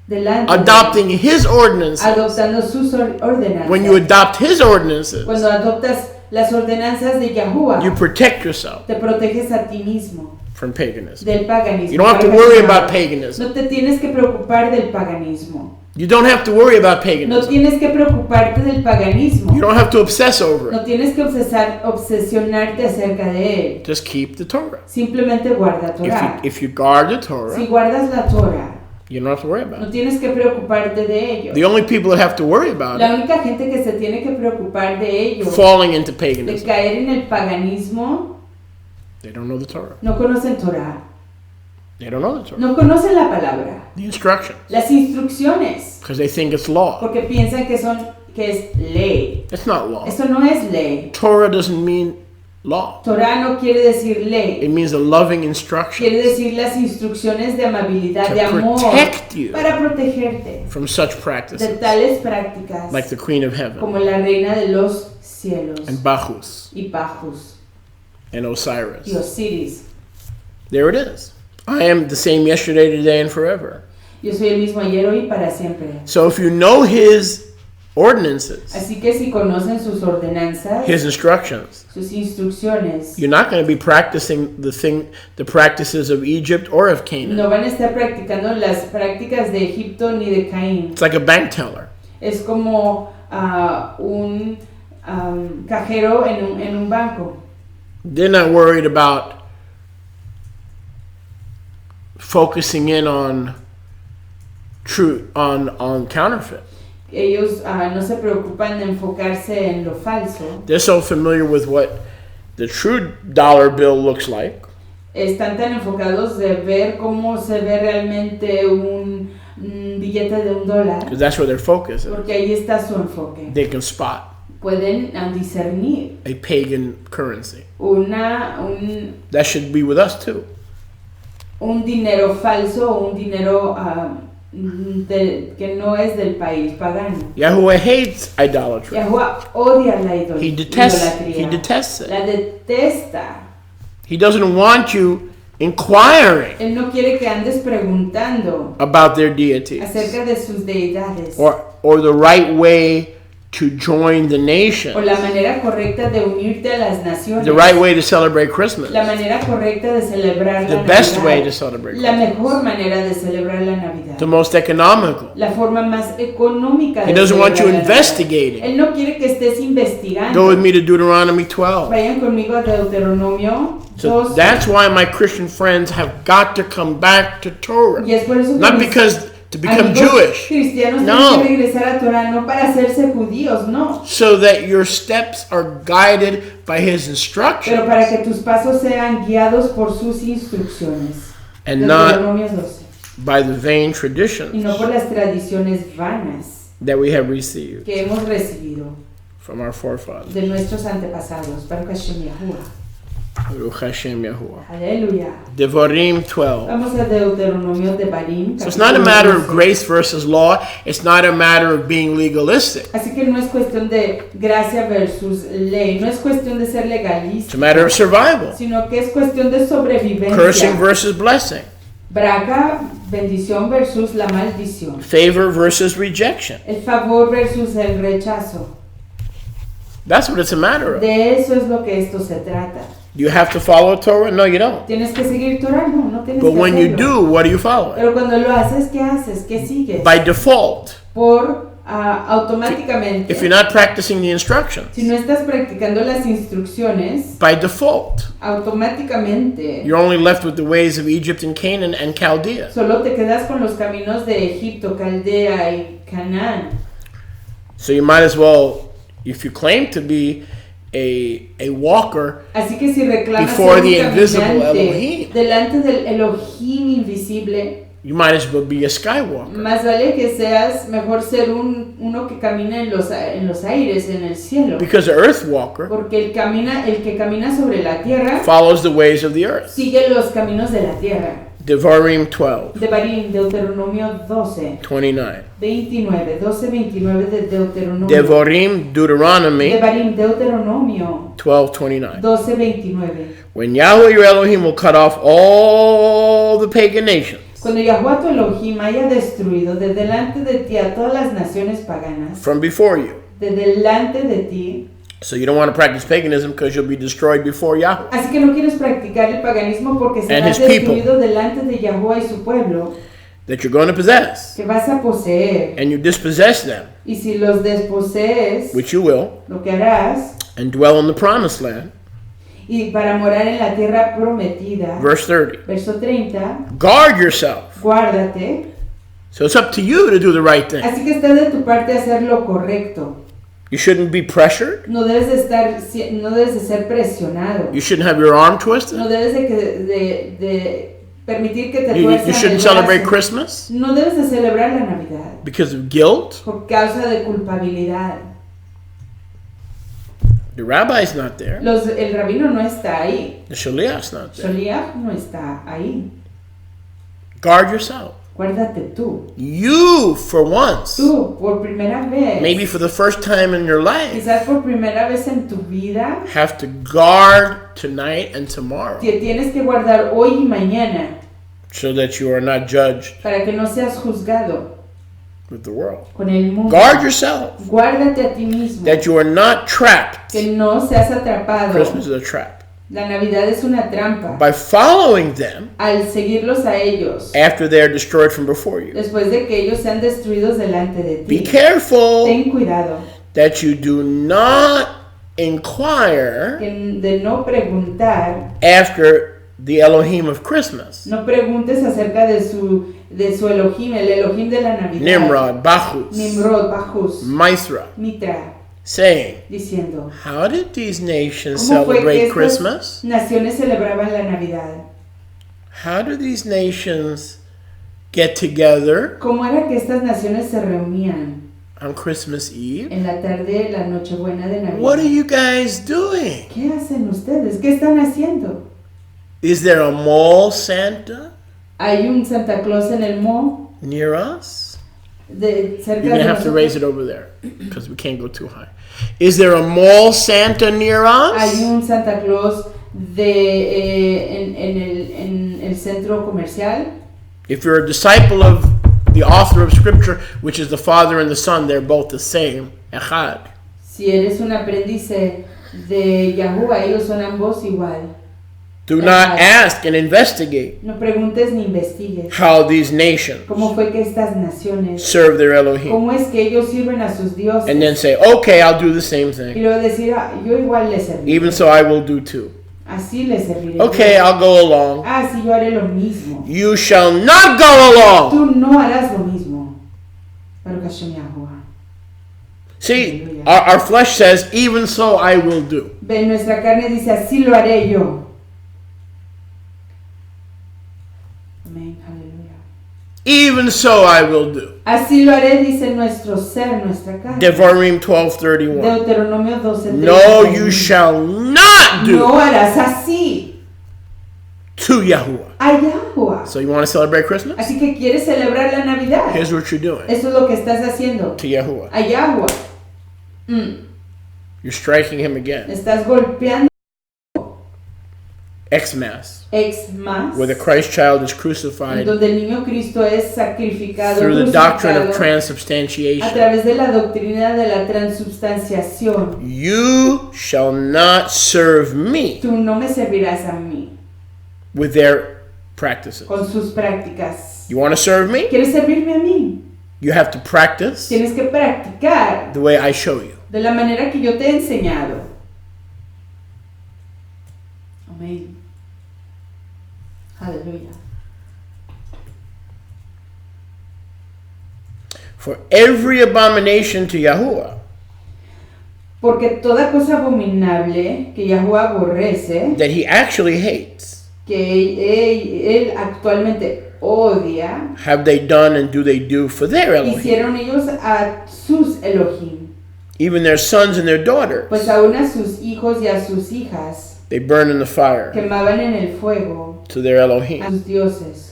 delante de él, adopting His ordinances. adoptando sus ordenanzas. When you adopt His ordinances, Cuando adoptas las ordenanzas de Yahuwah, you protect yourself te proteges a ti mismo from paganism. del paganismo. You don't have to worry about paganism. No te tienes que preocupar del paganismo. You don't have to worry about No paganism. tienes que preocuparte del paganismo. You don't have to obsess over No it. tienes que obsesionarte acerca de él. Just keep the Torah. Simplemente guarda Torah. If you guard the Si Torah, guardas la Torah, you don't have to worry about no it. tienes que preocuparte de ello. The only people that have to worry about La it, única gente que se tiene que preocupar de ello, falling into de paganism, caer en el paganismo, they don't know the Torah. no conocen Torah. They don't know the Torah. No conocen la palabra, The instructions, las instrucciones, because they think it's law. porque piensan que es ley. It's not law. Eso no es ley. Torah doesn't mean law. Torah no quiere decir ley. It means a loving Quiere instruction decir las instrucciones de amabilidad, to de amor, protect you para protegerte from such de practices, tales prácticas like the Queen of Heaven como la reina de los cielos and Bacchus y Pajus and y Osiris. Osiris. There it is. I am the same yesterday, today, and forever. Yo soy el mismo ayer, hoy y para siempre. So if you know His ordinances, Así que si conocen sus ordenanzas, His instructions, sus instrucciones, you're not going to be practicing the practices of Egypt or of Canaan. no van a estar practicando las prácticas de Egipto ni de Caín. It's like a bank teller. Es como un cajero en un banco. They're not worried about focusing in on true on counterfeit. Ellos no se preocupan de enfocarse en lo falso. They're so familiar with what the true dollar bill looks like. Están tan enfocados de ver cómo se ve realmente un billete de $1, Because that's where their focus is. porque ahí está su enfoque. They can spot Pueden discernir a pagan currency. un That should be with us too. dinero falso o un dinero que no es del país pagano. Yahuwah hates idolatry. Yahuwah odia la He idolatría. detests it. La detesta. He doesn't want you inquiring Él no quiere que andes preguntando about their deities acerca de sus deidades or the right way to join the o nation, la manera correcta de unirte a las naciones, the right way to celebrate Christmas, la manera correcta de celebrar the la best Navidad, way to celebrate la Christmas, mejor manera de celebrar la Navidad, the most economical. la forma más económica de He doesn't want you celebrar la Navidad. investigating. Él no quiere que estés investigando. Go with me to Deuteronomy 12. Vayan conmigo a Deuteronomio So 12. that's why my Christian friends have got to come back to Torah. Y es por eso que Not mis because to become amigos Jewish, cristianos No. tienen que regresar a Torah no para hacerse judíos, no, so that your steps are guided by His instruction pero para que tus pasos sean guiados por sus instrucciones. and not Deuteronomio 12. by the vain Y traditions no por las tradiciones vanas that we have received que hemos recibido from our forefathers. de nuestros antepasados. Baruch Hashem Yahuwah. Baruch Hashem Yahuwah. Aleluya. Devarim 12. Vamos a Deuteronomio de Barim. So it's not a matter of 12. grace versus law. It's not a matter of being legalistic. Así que no es cuestión de gracia versus ley, no es cuestión de ser It's legalista, a matter of survival. sino que es cuestión de sobrevivencia. Cursing versus blessing. Braga, bendición versus la maldición. Favor versus rejection. El favor versus el rechazo. That's what it's a matter of. De eso es lo que esto se trata. Do you have to follow Torah? No, you don't. ¿Tienes que seguir Torah? No, no tienes But que when you hacerlo. do, what are you following? Pero cuando lo haces, ¿qué haces? ¿Qué sigues? By default. Automáticamente. If you're not practicing the instructions. Si no estás practicando las instrucciones, By default. Automáticamente. You're only left with the ways of Egypt and Canaan and Chaldea. Solo te quedas con los caminos de Egipto, Caldea y Canaán. So you might as well, if you claim to be a walker, así que si reclamas before ser the un invisible caminante Elohim, delante del Elohim invisible, you might as well be a skywalker. más vale que seas mejor ser uno que camina en los aires, en el cielo. Because the earth walker Porque el que camina sobre la tierra follows the ways of the earth. sigue los caminos de la tierra. Devarim 12. Devarim, Deuteronomio 12. 29. 29, 12:29 de Deuteronomio. Devarim, Deuteronomy Devarim, Deuteronomio 12:29. 12:29. When Yahweh your Elohim will cut off all the pagan nations Cuando Yahweh tu Elohim haya destruido de delante de ti a todas las naciones paganas, from before you. de delante de ti. So you don't want to practice paganism because you'll be destroyed before Yahweh. Así que no quieres practicar el paganismo porque And serás his people. destruido delante de Yahweh y su pueblo, That you're going to possess. que vas a poseer. And you dispossess them, Y si los desposees, which you will, lo que harás, and dwell in the promised land. y para morar en la tierra prometida. Verse 30. Verso 30. Guard yourself. Guárdate. So it's up to you to do the right thing. Así que está de tu parte hacer lo correcto. You shouldn't be pressured. No debes de ser presionado. You shouldn't have your arm twisted. No debes de permitir que te You tuerzan shouldn't el celebrate brazo. Christmas No debes de celebrar la Navidad because of guilt. por causa de culpabilidad. The rabbi's not there. El rabino no está ahí. The shaliach's not there. Sholiach no está ahí. Guard yourself. Guárdate tú. You, for once, Tú, por primera vez. maybe for the first time in your life, Quizás por primera vez en tu vida. have to guard tonight and tomorrow Te tienes que guardar hoy y mañana. so that you are not judged Para que no seas juzgado with the world. con el mundo. Guard yourself Guárdate a ti mismo. that you are not trapped. Que no seas atrapado. Christmas is a trap. La Navidad es una trampa. By following them Al seguirlos a ellos, after they are destroyed from before you. después de que ellos sean destruidos delante de Be ti. careful Ten cuidado that you do not inquire de no preguntar, after the Elohim of Christmas. no preguntes acerca de su Elohim, el Elohim de la Navidad. Nimrod, Bacchus, Nimrod, Bacchus, Mithra, Mitra, saying, diciendo, how did these nations ¿cómo fue que celebrate estas Christmas? naciones celebraban la Navidad? How do these nations get together ¿Cómo era que estas naciones se reunían on Christmas Eve? en la tarde, la Nochebuena de Navidad? What are you guys doing? ¿Qué hacen ustedes? ¿Qué están haciendo? Is there a mall Santa ¿Hay un Santa Claus en el mall? near us? Cerca You're going de to have to nosotros? raise it over there because we can't go too high. Is there a mall Santa near Hay us? un Santa Claus en el centro comercial. If you're a disciple of the author of Scripture, which is the Father and the Son, they're both the same. Echad. Si eres un aprendiz de Yahuwah, ellos son ambos igual. Do not ask and investigate No preguntes ni investigues. how these nations ¿Cómo fue que estas naciones, serve their Elohim. cómo es que ellos sirven a sus dioses? And then say, okay, I'll do the same Y thing. luego decir, yo igual les serviré. Even so, I will do too. Así les serviré. Okay, I'll go along. Sí, yo haré lo mismo. You shall not go along. Tú no harás lo mismo. Baruch Hashem Yahuwah. See, our flesh says, even so, I will do. Ve, nuestra carne dice, así lo haré yo. Amén, aleluya. Even so, I will do. Así lo haré, dice nuestro ser, nuestra carne. Devarim 12:31. Deuteronomio 12:31. No, you shall not do No harás así to Yahuwah. a Yahuwah. So you want to celebrate Christmas? Así que quieres celebrar la Navidad. Here's what you're doing Eso es lo que estás haciendo. to Yahuwah. A Yahuwah. You're striking him again. Estás golpeando Xmas, Xmas, where the Christ child is crucified donde el niño Cristo es sacrificado, through the doctrine of a transubstantiation. través de la doctrina de la transubstanciación. You shall not serve me Tú no me servirás a mí with their practices. con sus prácticas. You want to serve me? ¿Quieres servirme a mí? You have to practice Tienes que practicar the way I show you. de la manera que yo te he enseñado. Amén. Aleluya. For every abomination to Yahuwah Porque toda cosa abominable que Yahuwah aborrece, that he actually hates, que él actualmente odia, have they done and do they do for their Elohim? hicieron ellos a sus Elohim, Even their sons and their daughters, pues aún a sus hijos y a sus hijas they burn in the fire quemaban en el fuego to their a Elohim. sus dioses.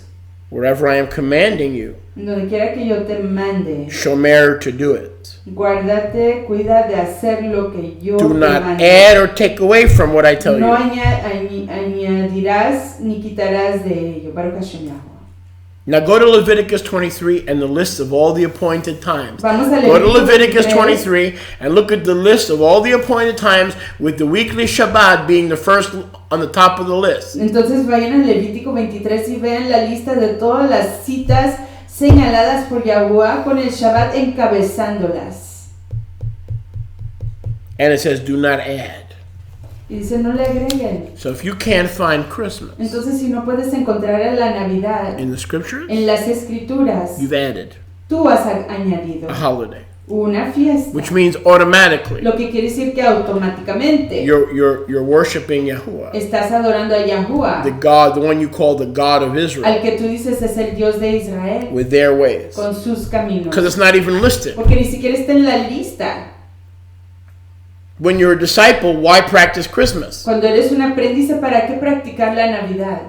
Wherever I am commanding you, Donde quiera que yo te mande, shomer to do it. guárdate, cuida de hacer lo que yo Do te not mande. add or take away from what I tell No you. añadirás ni quitarás de ello. Baruch Hashem Yahuwah. Now go to Leviticus 23 and the list of all the appointed times. Vamos a Go to Levítico Leviticus 23 and look at the list of all the appointed times, with the weekly Shabbat being the first on the top of the list. Entonces vayan al Levítico 23 y vean la lista de todas las citas señaladas por Yahuwah con el Shabbat encabezándolas. And it says, do not add. Y dice, no le agreguen. So if you can't find Christmas Entonces, si no puedes encontrar a la Navidad in the scriptures, en las escrituras, you've added tú has añadido a holiday, una fiesta. which means automatically Lo que quiere decir que automáticamente you're worshiping Yahuwah, estás adorando a Yahuwah, the God, the one you call the God of Israel, al que tú dices es el Dios de Israel, with their ways, con sus caminos. because it's not even listed. Porque ni siquiera está en la lista. When you're a disciple, why practice Christmas? Cuando eres un aprendiz, ¿para qué practicar la Navidad?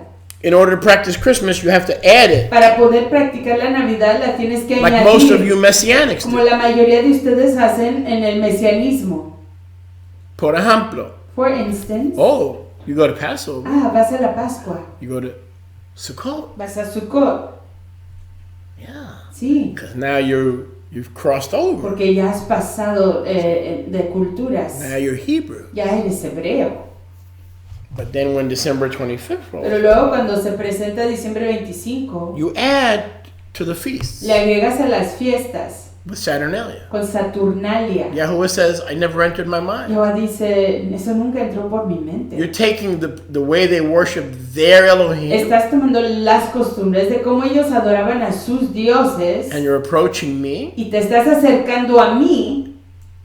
In order to practice Christmas, you have to add it, Para poder practicar la Navidad la tienes que like most of añadir, you Messianics como do. la mayoría de ustedes hacen en el mesianismo. Por ejemplo, For instance, you go to Passover, vas a la Pascua, you go to Sukkot. vas a Sukkot, Yeah, sí, because now you've crossed over. porque ya has pasado de culturas, Now you're Hebrew. ya eres hebreo. But then when December 25th rolls, Pero luego cuando se presenta diciembre 25, you add to the feasts le agregas a las fiestas with Saturnalia. con Saturnalia. Yahuwah says, I never entered my mind. Jehová dice, eso nunca entró por mi mente. You're taking the way they worship their Elohim Estás tomando las costumbres de cómo ellos adoraban a sus dioses and you're approaching me y te estás acercando a mí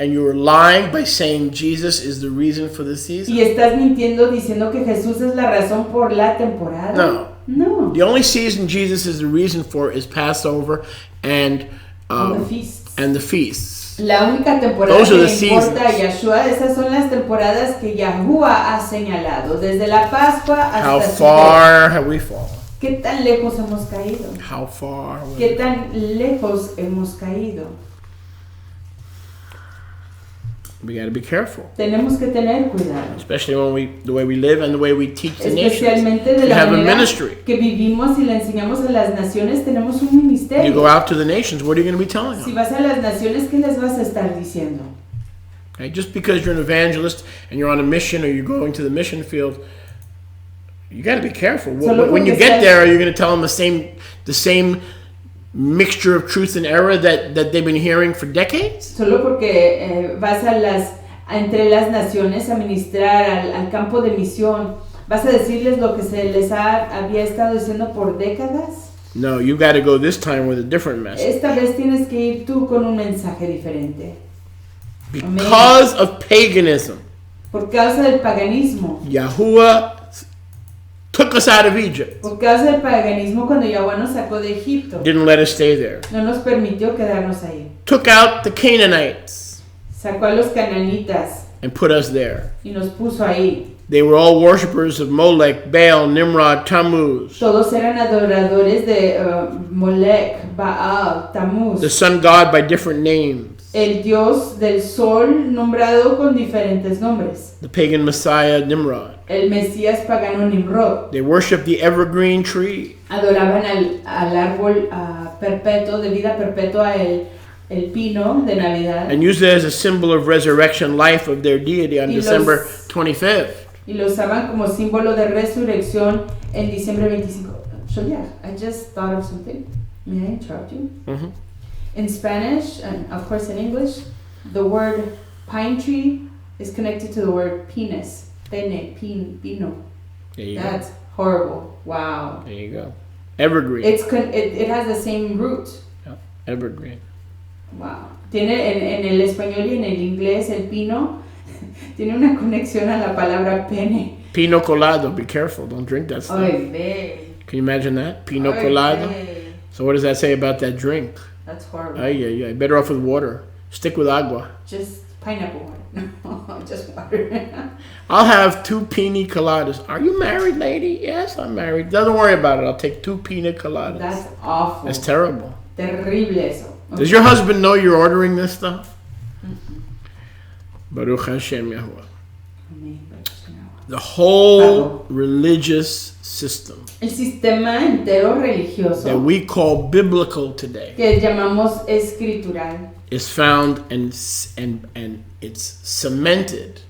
and you're lying by saying Jesus is the reason for the season. y estás mintiendo diciendo que Jesús es la razón por la temporada. No. No. The only season Jesus is the reason for is Passover and The feasts. and the feasts. La única temporada Those que are le the importa a seasons. Yahshua, esas son las temporadas que Yahuwah ha señalado, desde la Pascua How hasta Sukkot. far have we fallen? ¿Qué tan lejos hemos caído? How far? ¿Qué tan lejos hemos caído? We got to be careful, Tenemos que tener cuidado, especially when the way we live and the way we teach the nations. especialmente de You la have a manera ministry. que vivimos y le enseñamos a las naciones. Tenemos un You ministerio. go out to the nations. What are you going to be telling Si them? vas a las naciones, ¿qué les vas a estar diciendo? Okay? Just because you're an evangelist and you're on a mission or you're going to the mission field, you got to be careful. Solo When you porque get seas- there, are you going to tell them the same mixture of truth and error that they've been hearing for decades? Solo porque vas entre las naciones a ministrar al campo de misión, ¿vas a decirles lo que se les había estado diciendo por décadas? No, you got to go this time with a different message. Esta vez tienes que ir tú con un mensaje diferente. Because of paganism, Por causa del paganismo. Yahuwah took us out of Egypt. Por causa del paganismo, cuando Yahuwah nos sacó de Egipto, Didn't let us stay there. no nos permitió quedarnos ahí. Took out the Canaanites Sacó a los cananitas and put us there. y nos puso ahí. They were all worshippers of Molech, Baal, Nimrod, Tammuz, Todos eran adoradores de Molech, Baal, Tammuz, the sun god by different names. El dios del sol nombrado con diferentes nombres. The pagan Messiah Nimrod. El Mesías pagano Nimrod. They worship the evergreen tree. Adoraban al árbol perpetuo, de vida perpetua, el pino de Navidad. And used it as a symbol of resurrection life of their deity on December 25th. Y lo usaban como símbolo de resurrección en diciembre 25. So yeah, I just thought of something. May I interrupt you? Mm-hmm. In Spanish, and of course in English, the word pine tree is connected to the word penis. Pene, pino. There you That's go. horrible. Wow. There you go. Evergreen. It has the same root. Yeah, evergreen. Wow. Tiene en el español y en el inglés el pino tiene una conexión a la palabra pene. Pino colado. Be careful. Don't drink that stuff. Ay, ve. Can you imagine that? Pino Ay, colado. ve. So what does that say about that drink? That's horrible. Ay. Better off with water. Stick with agua. Just pineapple water. No, just water. I'll have 2 pina coladas. Are you married, lady? Yes, I'm married. Doesn't worry about it. I'll take 2 pina coladas. That's awful. That's terrible. Terrible eso. Okay. Does your husband know you're ordering this stuff? Baruch Hashem Yahuwah. The whole religious system El sistema entero religioso that we call biblical today que llamamos escritural is found and it's cemented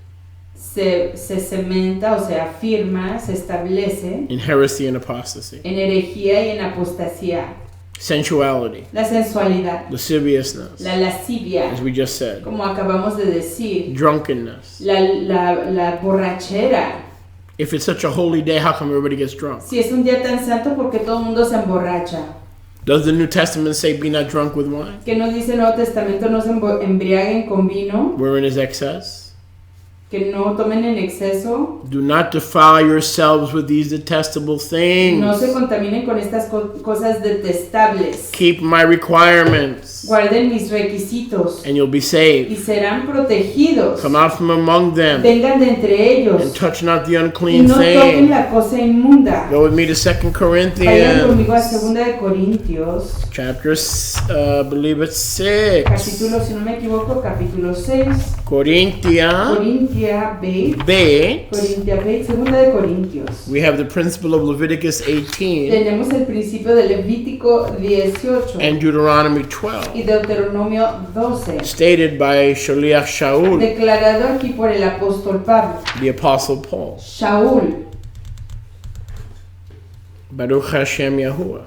se cementa o se afirma, se establece in heresy and apostasy, en herejía y en apostasía. sensuality, La sensualidad, lasciviousness, la lascivia, as we just said, como acabamos de decir, drunkenness. la borrachera. If it's such a holy day, how come everybody gets drunk? Si es un día tan santo, porque todo el mundo se emborracha. Does the New Testament say be not drunk with wine? Que nos dice el Nuevo Testamento, no se embriaguen con vino, Wherein is excess? que no tomen en exceso, Do not defile yourselves with these detestable things. no se contaminen con estas cosas detestables. Keep my requirements, Guarden mis requisitos and you'll be y saved. serán protegidos. Come out from among them, Vengan de entre and ellos touch not the y unclean no toquen thing. la cosa inmunda. Go with me to 2 Vayan Corinthians, conmigo a 2 de Corintios, chapter, I believe it's 6. capítulo, si no me equivoco, capítulo 6. Corinthia, Corintia 20. B. Corintia 20, 2 de Corintios. We have the principle of Leviticus 18 Tenemos el principio de Levítico 18 and Deuteronomy y 12, Deuteronomio 12, stated by Shaliach Shaul, declarado aquí por el apóstol Pablo. the apostle Paul. Shaul, Baruch Hashem Yahuwah.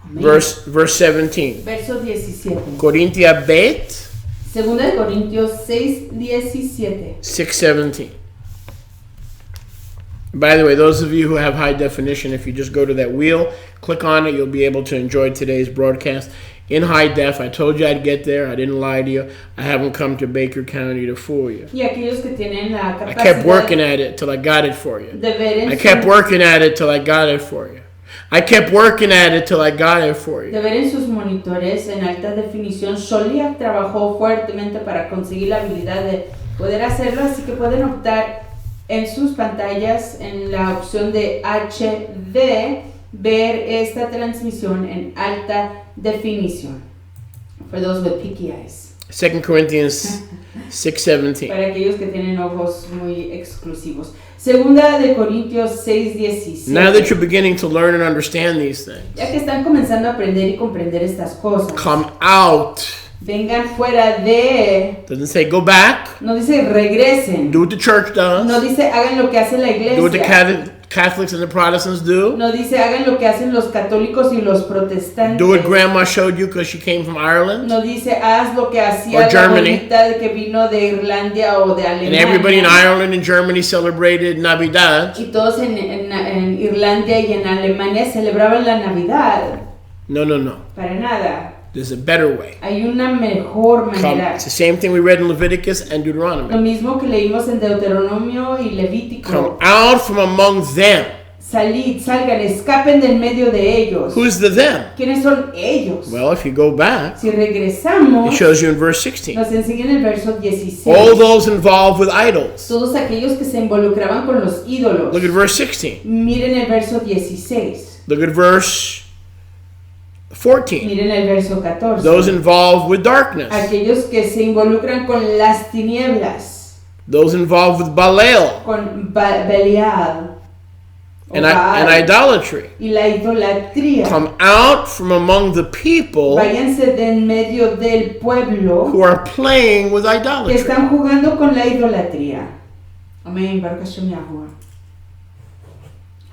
amén. Verse 17. Verso 17. Corinthia Bet Segunda de Corintios 6, 17. 6:17. By the way, those of you who have high definition, if you just go to that wheel, click on it, you'll be able to enjoy today's broadcast in high def. I told you I'd get there. I didn't lie to you. I haven't come to Baker County to fool you. Y aquellos que tienen la I kept capacidad working at it till I got it for you. de ver en I kept su- working at it till I got it for you. I kept working at it till I got it for you. de ver en sus monitores en alta definición, Sholiach trabajó fuertemente para conseguir la habilidad de poder hacerlo, así que pueden optar en sus pantallas en la opción de HD, ver esta transmisión en alta definición. For those with picky eyes. 2 Corinthians 6:17. Para aquellos que tienen ojos muy exclusivos. Segunda de Corintios 6:17. Now that you're beginning to learn and understand these things, Ya que están comenzando a aprender y comprender estas cosas, come out. vengan fuera de. Doesn't say go back. No dice regresen. Do what the church does. No dice hagan lo que hace la Do what the iglesia. Catholics and the Protestants do. No dice hagan lo que hacen los católicos y los protestantes. Do what Grandma showed you because she came from Ireland. No dice haz lo que hacía Or la Germany. abuelita que vino de Irlandia o de And everybody in Alemania. Ireland and Germany celebrated Navidad. Y todos en Irlandia y en Alemania celebraban la Navidad. No. Para nada. There's a better way. Hay una mejor Come. manera. It's the same thing we read in Leviticus and Lo Deuteronomy. mismo que leímos en Deuteronomio y Levítico. Come out from among them. Salid, salgan, escapen del medio de ellos. Who's the them? ¿Quiénes son ellos? Well, if you go back, Si it regresamos, shows you in verse 16. nos enseña en el verso 16. All those involved with idols. Todos aquellos que se involucraban con los ídolos. Look at verse 16. Miren el verso 16. Look at verse 14. Miren el verso 14. Those involved with darkness. Aquellos que se involucran con las tinieblas. Those involved with Belial. Con Belial. And idolatry. Y la idolatría. Come out from among the people. Váyanse de en medio del pueblo. Who are playing with idolatry. Que están jugando con la idolatría. Amén. Baruch Hashem Yahuwah.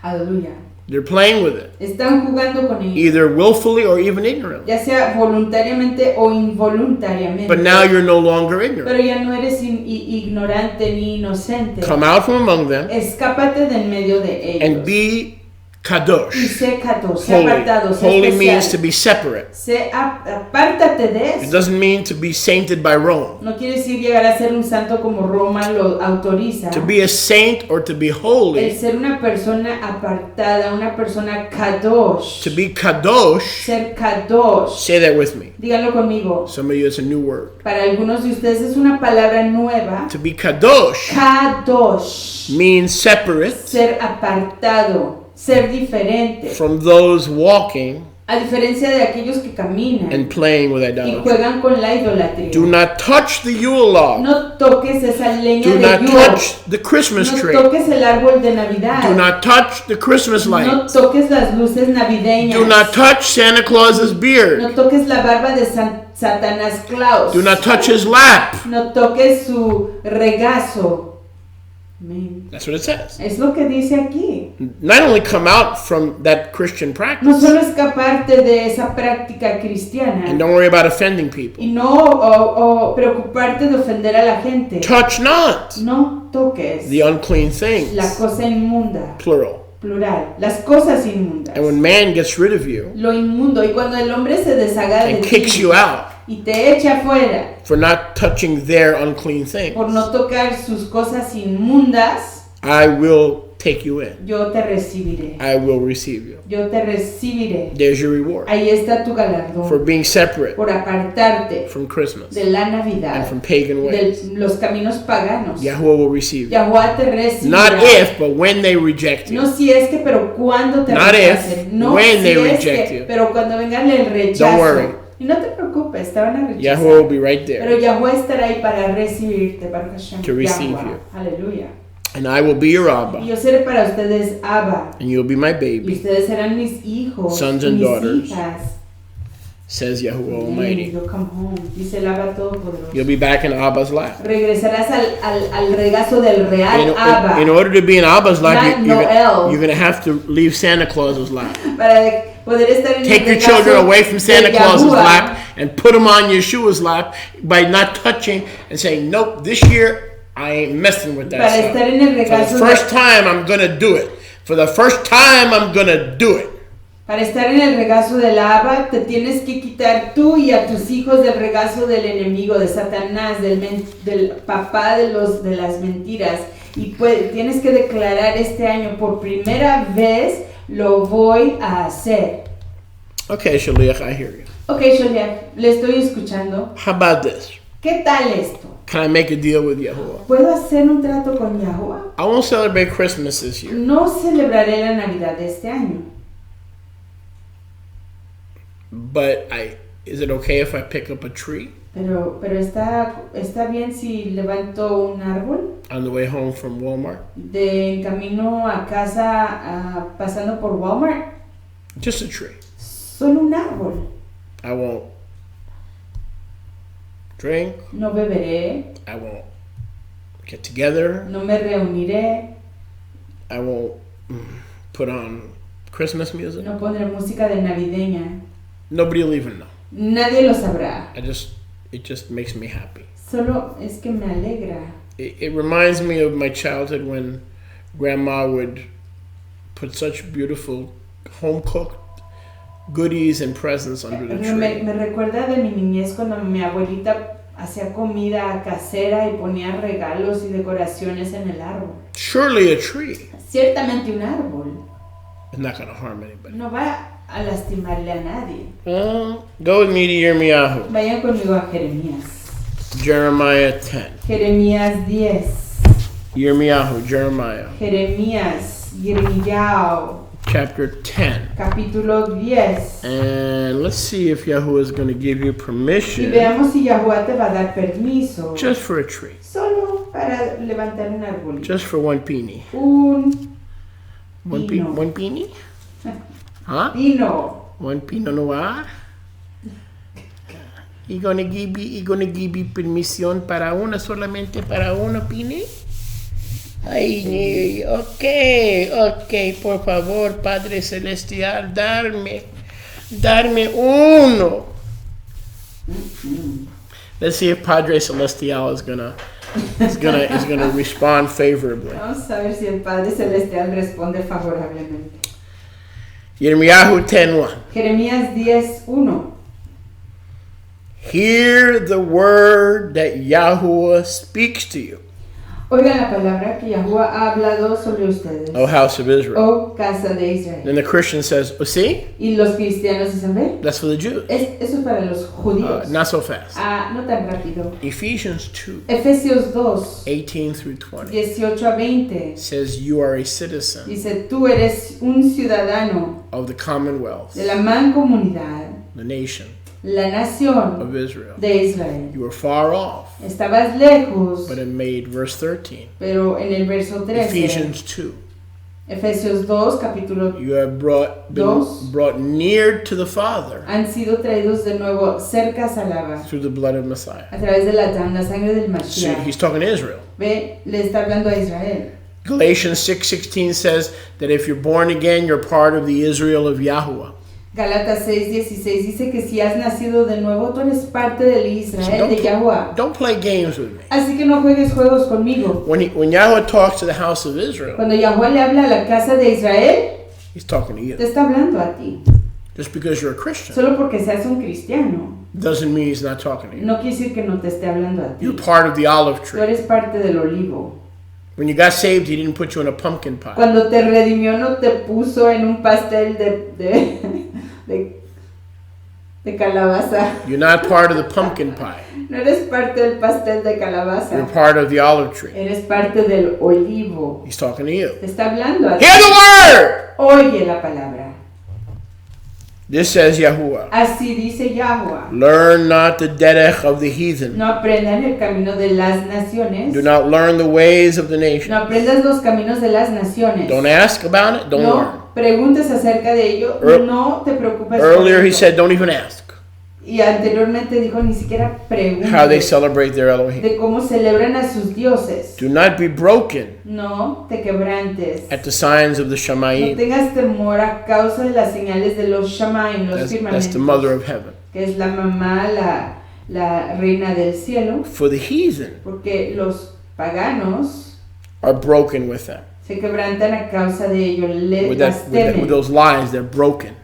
Aleluya. They're playing with it. Están jugando con ello. Either willfully or even ignorantly. Ya sea voluntariamente o involuntariamente. But now you're no longer ignorant. Pero ya no eres ignorante ni inocente. Come out from among them. Escápate de en medio de ellos. And be kadosh. Y sé kadosh, sé apartado, sé Holy especial. means to be separate. Apártate de eso. It doesn't mean to be sainted by Rome. No quiere decir llegar a ser un santo como Roma lo autoriza. To be a saint or to be El holy. ser una persona apartada, una persona kadosh. To be kadosh. Ser kadosh. Say that with me. Díganlo conmigo. Some of you, it's a new word. Para algunos de ustedes es una palabra nueva. To be kadosh Kadosh. means separate. Ser apartado. Ser diferente. From those walking A diferencia de aquellos que caminan and playing with y idolatry. juegan con la idolatría. Do not touch the Yule log. No toques esa leña Do de not Yule. touch the Christmas No tree. toques el árbol de Navidad. Do not touch the Christmas No lights. toques las luces navideñas. Do not touch Santa Claus's No beard. toques la barba de Satanás Claus. Do not touch his lap. No toques su regazo. Amén. That's what it says. Es lo que dice aquí. Not only come out from that Christian No practice, solo escaparte de esa práctica cristiana and don't worry about offending people. y no preocuparte de ofender a la gente. Touch not No toques the unclean things, la cosa inmunda. plural. Plural. Las cosas inmundas. And when man gets rid of you Lo inmundo. Y cuando el hombre se deshaga de and kicks ti you out y te echa afuera for not touching their unclean things, por no tocar sus cosas inmundas, I will take you in. yo te recibiré. I will receive you. Yo te recibiré. There's your reward Ahí está tu galardón. for being separate Por apartarte from Christmas de la and Navidad, from pagan ways. de los caminos paganos. Yahuwah will receive you. Yahuwah te recibirá. Not if, but when they reject you. No si es que, pero cuando te Not rechacen. if, No when si they es reject que, you. pero cuando venga el rechazo. Don't worry. Y no te preocupes, te van a rechazar. Yahuwah will be right Pero there. Yahuwah estará ahí para recibirte, Baruch Hashem, To receive Yahuwah. you. Aleluya. And I will be your Y Abba, yo seré para ustedes Abba. and you'll be my Y baby, ustedes serán mis hijos, Sons and mis daughters. hijas. says Yahuwah Amén. Almighty. You'll come home. Dice el Abba Todopoderoso. You'll be back in Abba's lap. Regresarás al regazo del real Abba. In order to be in Abba's lap, Not you're Noel. going to have to leave Santa Claus's lap. Para poder estar en Take el your regazo children away from Santa de Claus's Yahuwah. lap and put them on Yeshua's lap by not touching and saying, nope, this year I ain't messing with that Para stuff. estar en el For regazo the first time, I'm going to do it. For the first time, I'm going to do it. Para estar en el regazo del Abba, te tienes que quitar tú y a tus hijos del regazo del enemigo, de Satanás, del papá de las mentiras. Y tienes que declarar este año, por primera vez lo voy a hacer. Okay, Shaliach, I hear you. Ok, Sholiak, le estoy escuchando. How about this? ¿Qué tal esto? Can I make a deal with Yahuwah? ¿Puedo hacer un trato con Yahuwah? I won't celebrate Christmas this year, No celebraré la Navidad de este año. but is it okay if I pick up a tree Pero está bien si levanto un árbol on the way home from Walmart? de camino a casa pasando por Walmart. Just a tree. Solo un árbol. I won't drink. No beberé, I won't get together. no me reuniré, I won't put on Christmas music. no pondré música de navideña. Nobody will even know. Nadie lo sabrá. It just makes me happy. Solo es que me alegra. It reminds me of my childhood when Grandma would put such beautiful home-cooked goodies and presents under the tree. Me recuerda de mi niñez cuando mi abuelita hacía comida casera y ponía regalos y decoraciones en el árbol. Surely a tree Ciertamente un árbol is not going to harm anybody. no va a lastimarle a nadie. Go with me to Yirmiyahu. Vayan conmigo a Jeremías. Jeremiah 10. Jeremías 10. Yirmiyahu, Jeremiah. Jeremías, Yirmiyahu. chapter 10. Capítulo 10. And let's see if Yahuwah is going to give you Y permission veamos si Yahuwah te va a dar permiso. just for a tree. Solo para levantar un árbol. Just for one peony. Un One pino. one peony? Huh? Pino. One Pinot Noir? ¿Y gonna give you permisión para una, solamente para una pini? Ay, ok, por favor, Padre Celestial, darme uno. Let's see if Padre Celestial is gonna respond favorably. Vamos a ver si el Padre Celestial responde favorablemente. Yirmiyahu 10:1. Jeremías 10:1. Hear the word that Yahuwah speaks to you, Oigan la palabra que Yahuwah ha hablado sobre ustedes, O house of Israel. oh casa de Israel. Then the Christian says, oh, see? Y los cristianos dicen, ¿ven? That's for the Jews. Eso es para los judíos. Not so fast. No tan rápido. Ephesians 2, Efesios 2, 18 through 20 18 a 20. says you are a citizen Dice, tú eres un ciudadano of the commonwealth, de la mancomunidad, the nation la nación of Israel. de Israel. You were far off, Estabas lejos, but it made verse 13. pero en el verso 13, Ephesians 2, Efesios 2, capítulo you have been Dos. brought near to the Father han sido traídos de nuevo cercas al Abba through the blood of Messiah. a través de la sangre del So Mashiach. he's talking to Israel. Ve, le está hablando a Israel. Galatians 6:16 says that if you're born again, you're part of the Israel of Yahuwah. Galatas 6:16 dice que si has nacido de nuevo, tú eres parte del Israel de Yahuwah. Don't play games with me. Así que no juegues juegos conmigo. When Yahuwah talks to the house of Israel, Cuando Yahuwah le habla a la casa de Israel, he's talking to you. te está hablando a ti. Just because you're a Christian Solo porque seas un cristiano, doesn't mean he's not talking to you. no quiere decir que no te esté hablando a ti. You're part of the olive Tú tree. eres parte del olivo. When you got saved, he didn't put you in a pumpkin pie. Cuando te redimió, no te puso en un pastel de calabaza. You're not part of the pumpkin pie. No eres parte del pastel de calabaza. You're part of the olive tree. Eres parte del olivo. He's talking to you. Te está hablando a ti. Hear the word! Oye la palabra. This says Yahuwah. Así dice Yahuwah. Learn not the derech of the heathen. No aprendan el camino de las naciones. Do not learn the ways of the nation. No aprendas los caminos de las naciones. Don't ask about it. Don't learn. No preguntes acerca de ello. No te preocupes. Earlier por he ello. said, don't even ask Y anteriormente dijo, ni siquiera how they preguntes celebrate their Elohim. de cómo celebran a sus dioses. Do not be broken No te quebrantes. at the signs of the No Shamayim. tengas temor a causa de las señales de los Shamaim, los That's firmamentos, the mother of heaven. que es la mamá, la reina del cielo, For the heathen porque los paganos are broken with them. se quebrantan a causa de ello, With las temen. those lies, they're broken.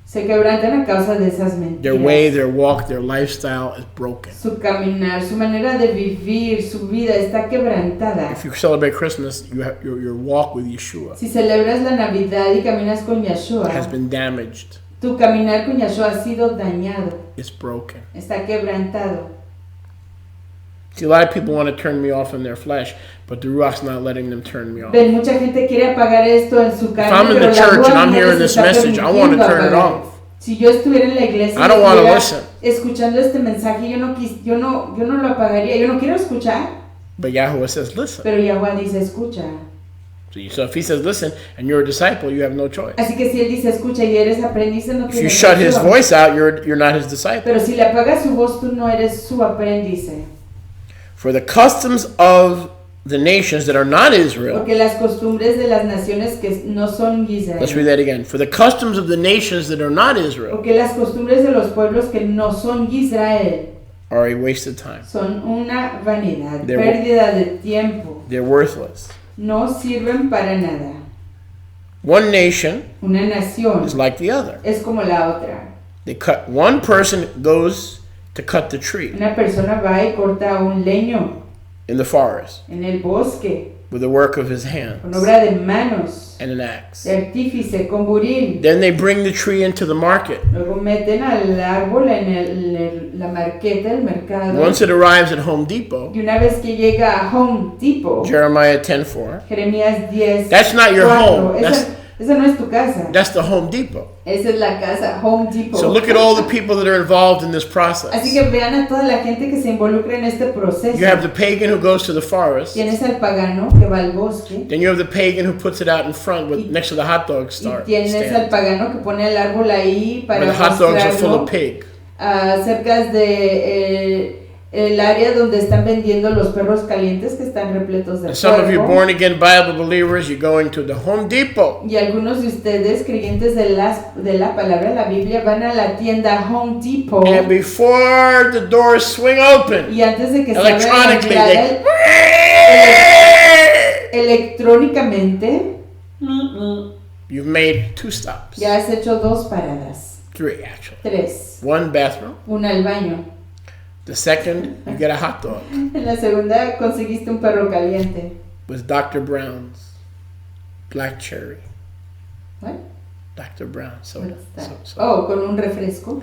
Se quebrantan a causa de esas mentiras. Their way, their walk, their lifestyle is broken. Su caminar, su manera de vivir, su vida está quebrantada. If you celebrate Christmas, your walk with Yeshua Si celebras la Navidad y caminas con Yeshua, has been damaged. tu caminar con Yeshua ha sido dañado, It's broken. está quebrantado. See, a lot of people want to turn me off in their flesh, but the Ruach's not letting them turn me off. Ven, mucha gente quiere apagar esto en su carne, If I'm in pero the la church Ruach and I'm no hearing les this está message, I want to permitiendo turn it apagar. off. Si yo estuviera en la iglesia I don't y want to estuviera listen. escuchando este mensaje, yo no lo apagaría, yo no quiero escuchar, But Yahuwah says, listen. pero Yahuwah dice escucha. So if he says, listen, and you're a disciple, you have no choice. Así que si él dice escucha y eres aprendiz, no If you tienes shut his opción. voice out, you're not his disciple. Pero si le apagas su voz, tú no eres su aprendiz. For the customs of the nations that are not Israel. Porque las costumbres de las naciones que no son Israel. Let's read that again. For the customs of the nations that are not Israel Porque las costumbres de los pueblos que no son Israel are a waste of time. son una vanidad, They're- pérdida de tiempo. They're worthless. No sirven para nada. One nation Una nación is like the other. es como la otra. One person goes to cut the tree Una persona va y corta un leño in the forest en el bosque with the work of his hands con obra de manos, and an axe. de artífice, con buril. Then they bring the tree into the market. Luego meten al árbol en la marqueta del mercado. Once it arrives at Home Depot, Y una vez que llega a Home Depot, Jeremiah 10:4, Jeremías 10. that's not your home. Esa no es tu casa. That's the Home Depot. Esa es la casa, Home Depot. So look at all the people that are involved in this process. Así que vean a toda la gente que se involucra en este proceso. You have the pagan who goes to the forest. Tienes al pagano que va al bosque. Then you have the pagan who puts it out in front next to the hot dog stand. Y tienes al pagano que pone el árbol ahí para where the hot dogs are full of mostrarlo pig. cerca de el área donde están vendiendo los perros calientes que están repletos de And some of you polvo. born again Bible believers, you're going to the Home Depot. Y algunos de ustedes, creyentes de la palabra de la Biblia, van a la tienda Home Depot. And before the doors swing open, Y antes de que se abra la electronically, entrada, electrónicamente, you've made 2 stops. ya has hecho 2 paradas. 3 actually. 3. 1 bathroom. Una al baño. The second, you get a hot dog En la segunda conseguiste un perro caliente. with Dr. Brown's black cherry. What? Dr. Brown soda. What's that? So. Oh, con un refresco.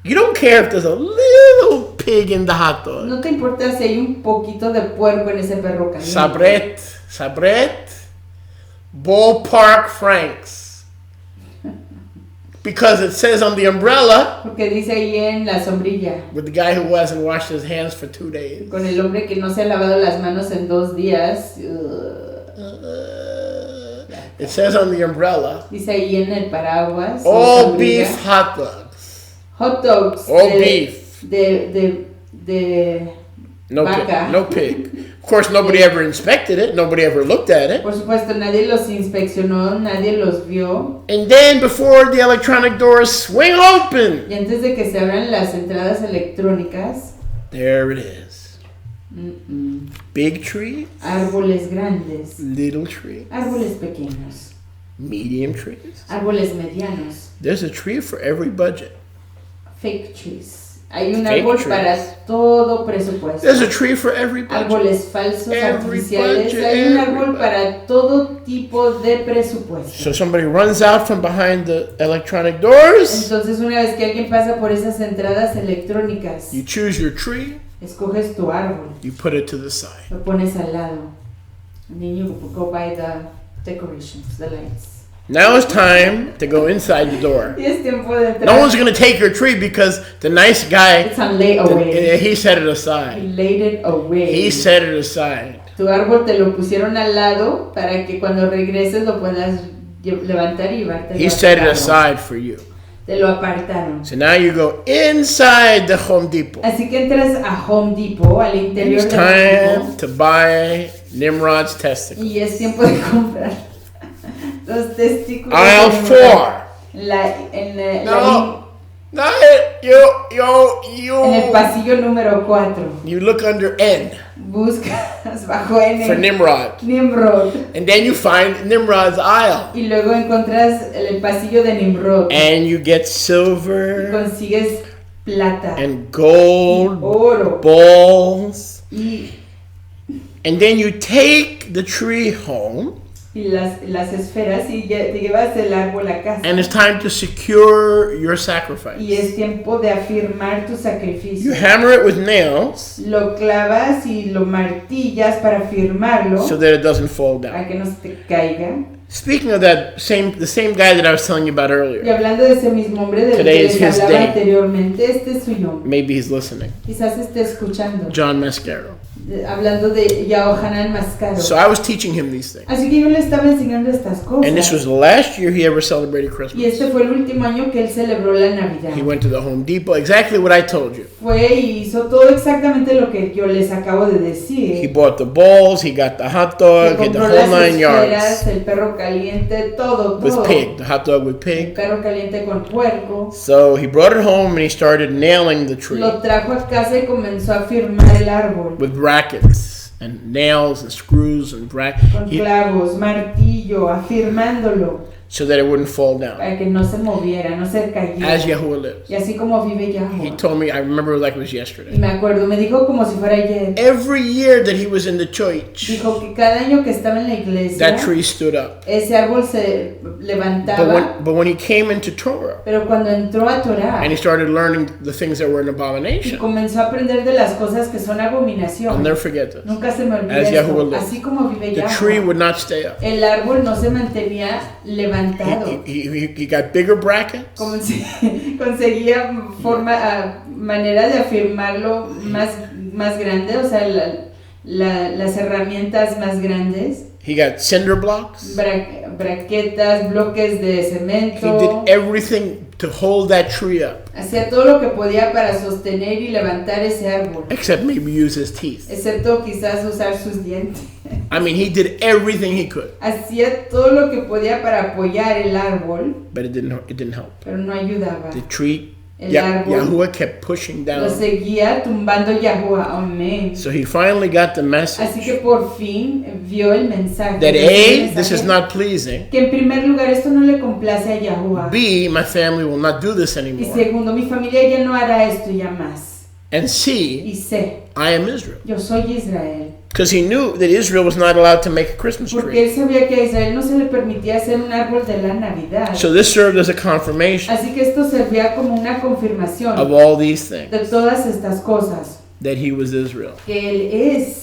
You don't care if there's a little pig in the hot dog. No te importa si hay un poquito de puerco en ese perro caliente. Sabret, ballpark francs. Because it says on the umbrella, Porque dice ahí en la sombrilla, with the guy who hasn't washed his hands for 2 days. con el hombre que no se ha lavado las manos en 2 días. It says on the umbrella, Dice ahí en el paraguas. o all sombrilla, beef hot dogs. hot dogs. All beef. De No vaca. pig. No pig. Of course, nobody ever inspected it. Nobody ever looked at it. Por supuesto, nadie los inspeccionó, nadie los vio. And then before the electronic doors swing open, Y antes de que se abran las entradas electrónicas, there it is. Big tree, árboles grandes, little tree, árboles pequeños, medium trees. árboles medianos, There's a tree for every budget. fake trees. Hay un Fake árbol trees. para todo presupuesto. There's a tree for every budget. Árboles falsos, Every artificiales. budget, Hay un árbol every para todo tipo de presupuesto. So somebody runs out from behind the electronic doors. Entonces, una vez que alguien pasa por esas entradas electrónicas, You choose your tree. escoges tu árbol, You put it to the side. lo pones al lado. And then you go by the decorations, the lights. Now it's time to go inside the door. Y es tiempo de entrar. No one's going to take your tree because the nice guy, It's on layaway. he set it He aside. laid it away. He set it aside. Tu árbol te lo pusieron al lado para que cuando regreses lo puedas levantar y llevarte. He set it aside for you. Te lo apartaron. So now you go inside the Home Depot. Así que entras a Home Depot, al interior It's de Home time Depot, to buy Nimrod's testicles. y es tiempo de comprar los testículos. Aisle de 4. En No, el pasillo número 4. You look under N Buscas bajo N. for Nimrod. Nimrod. And then you find Nimrod's aisle. Y luego encuentras el pasillo de Nimrod. And you get Y silver consigues plata. and gold Oro. balls. Y And then you take the tree home. las esferas y te llevas el árbol a casa. And it's time to secure your sacrifice. Y es tiempo de afirmar tu You sacrificio. hammer it with nails Lo clavas y lo martillas para firmarlo, so that it doesn't fall para down. que no se te caiga. Speaking of that, the same guy that I was telling you about Y earlier, hablando de ese mismo hombre del Today que is les his hablaba day. anteriormente, este es su nombre. maybe he's listening, Quizás esté escuchando. Johann Mascara. Hablando de Johann Mascara. So I was teaching him these things. Así que yo le estaba enseñando estas cosas. And this was the last year he ever celebrated Y Christmas. este fue el último año que él celebró la Navidad. He went to the Home Depot, exactly what I told you. Fue y hizo todo exactamente lo que yo les acabo de decir. He bought the balls, he got the hot dog, Se he had the compró whole las 9 esferas, yards. el perro caliente, todo. With pig, the hot dog with El pig. perro caliente con puerco. So he brought it home and he started nailing the tree Lo trajo a casa y comenzó a firmar el árbol. with brackets and nails and screws and Con clavos, martillo, afirmándolo. so that it wouldn't fall down. Para que no se moviera, no se cayera. As Yahuwah lives. Y así como vive He Yahweh. told me, I remember it like it was Y yesterday. me acuerdo, me dijo como si fuera ayer. Every year that he was in the church, Dijo que cada año que estaba en la iglesia, that tree stood up. ese árbol se levantaba. But when he came into Torah Pero cuando entró a Torah and he started learning the things that were an y abomination, comenzó a aprender de las cosas que son I'll abominación, never forget this. nunca se me olvida As esto. Yahuwah lives. Así como vive The tree Yahweh, would not stay up. el árbol no se mantenía levantado. He got bigger brackets. Conseguía manera de afirmarlo más grande, o sea, las herramientas más grandes. He got cinder blocks. Braquetas, bloques de cemento. He did everything to hold that tree up. Hacía todo lo que podía para sostener y levantar ese árbol. Except maybe use his teeth. Excepto quizás usar sus dientes. I mean, he did everything he could. Hacía todo lo que podía para apoyar el árbol. But it didn't help. Pero no ayudaba. The tree, el árbol Yahuwah kept pushing down. Lo seguía tumbando Yahuwah. Amén. So he finally got the message. Así que por fin vio el mensaje. That this is not pleasing. Que en primer lugar esto no le complace a Yahuwah. B, my family will not do this anymore. Y segundo, mi familia ya no hará esto ya más. And C, y C, I am Israel. Yo soy Israel. Because he knew that Israel was not allowed to make a Christmas tree. Porque él sabía que a Israel no se le permitía hacer un árbol de la Navidad. So this served as a confirmation. Así que esto servía como una confirmación of all these things. De todas estas cosas. That he was Israel. Que él es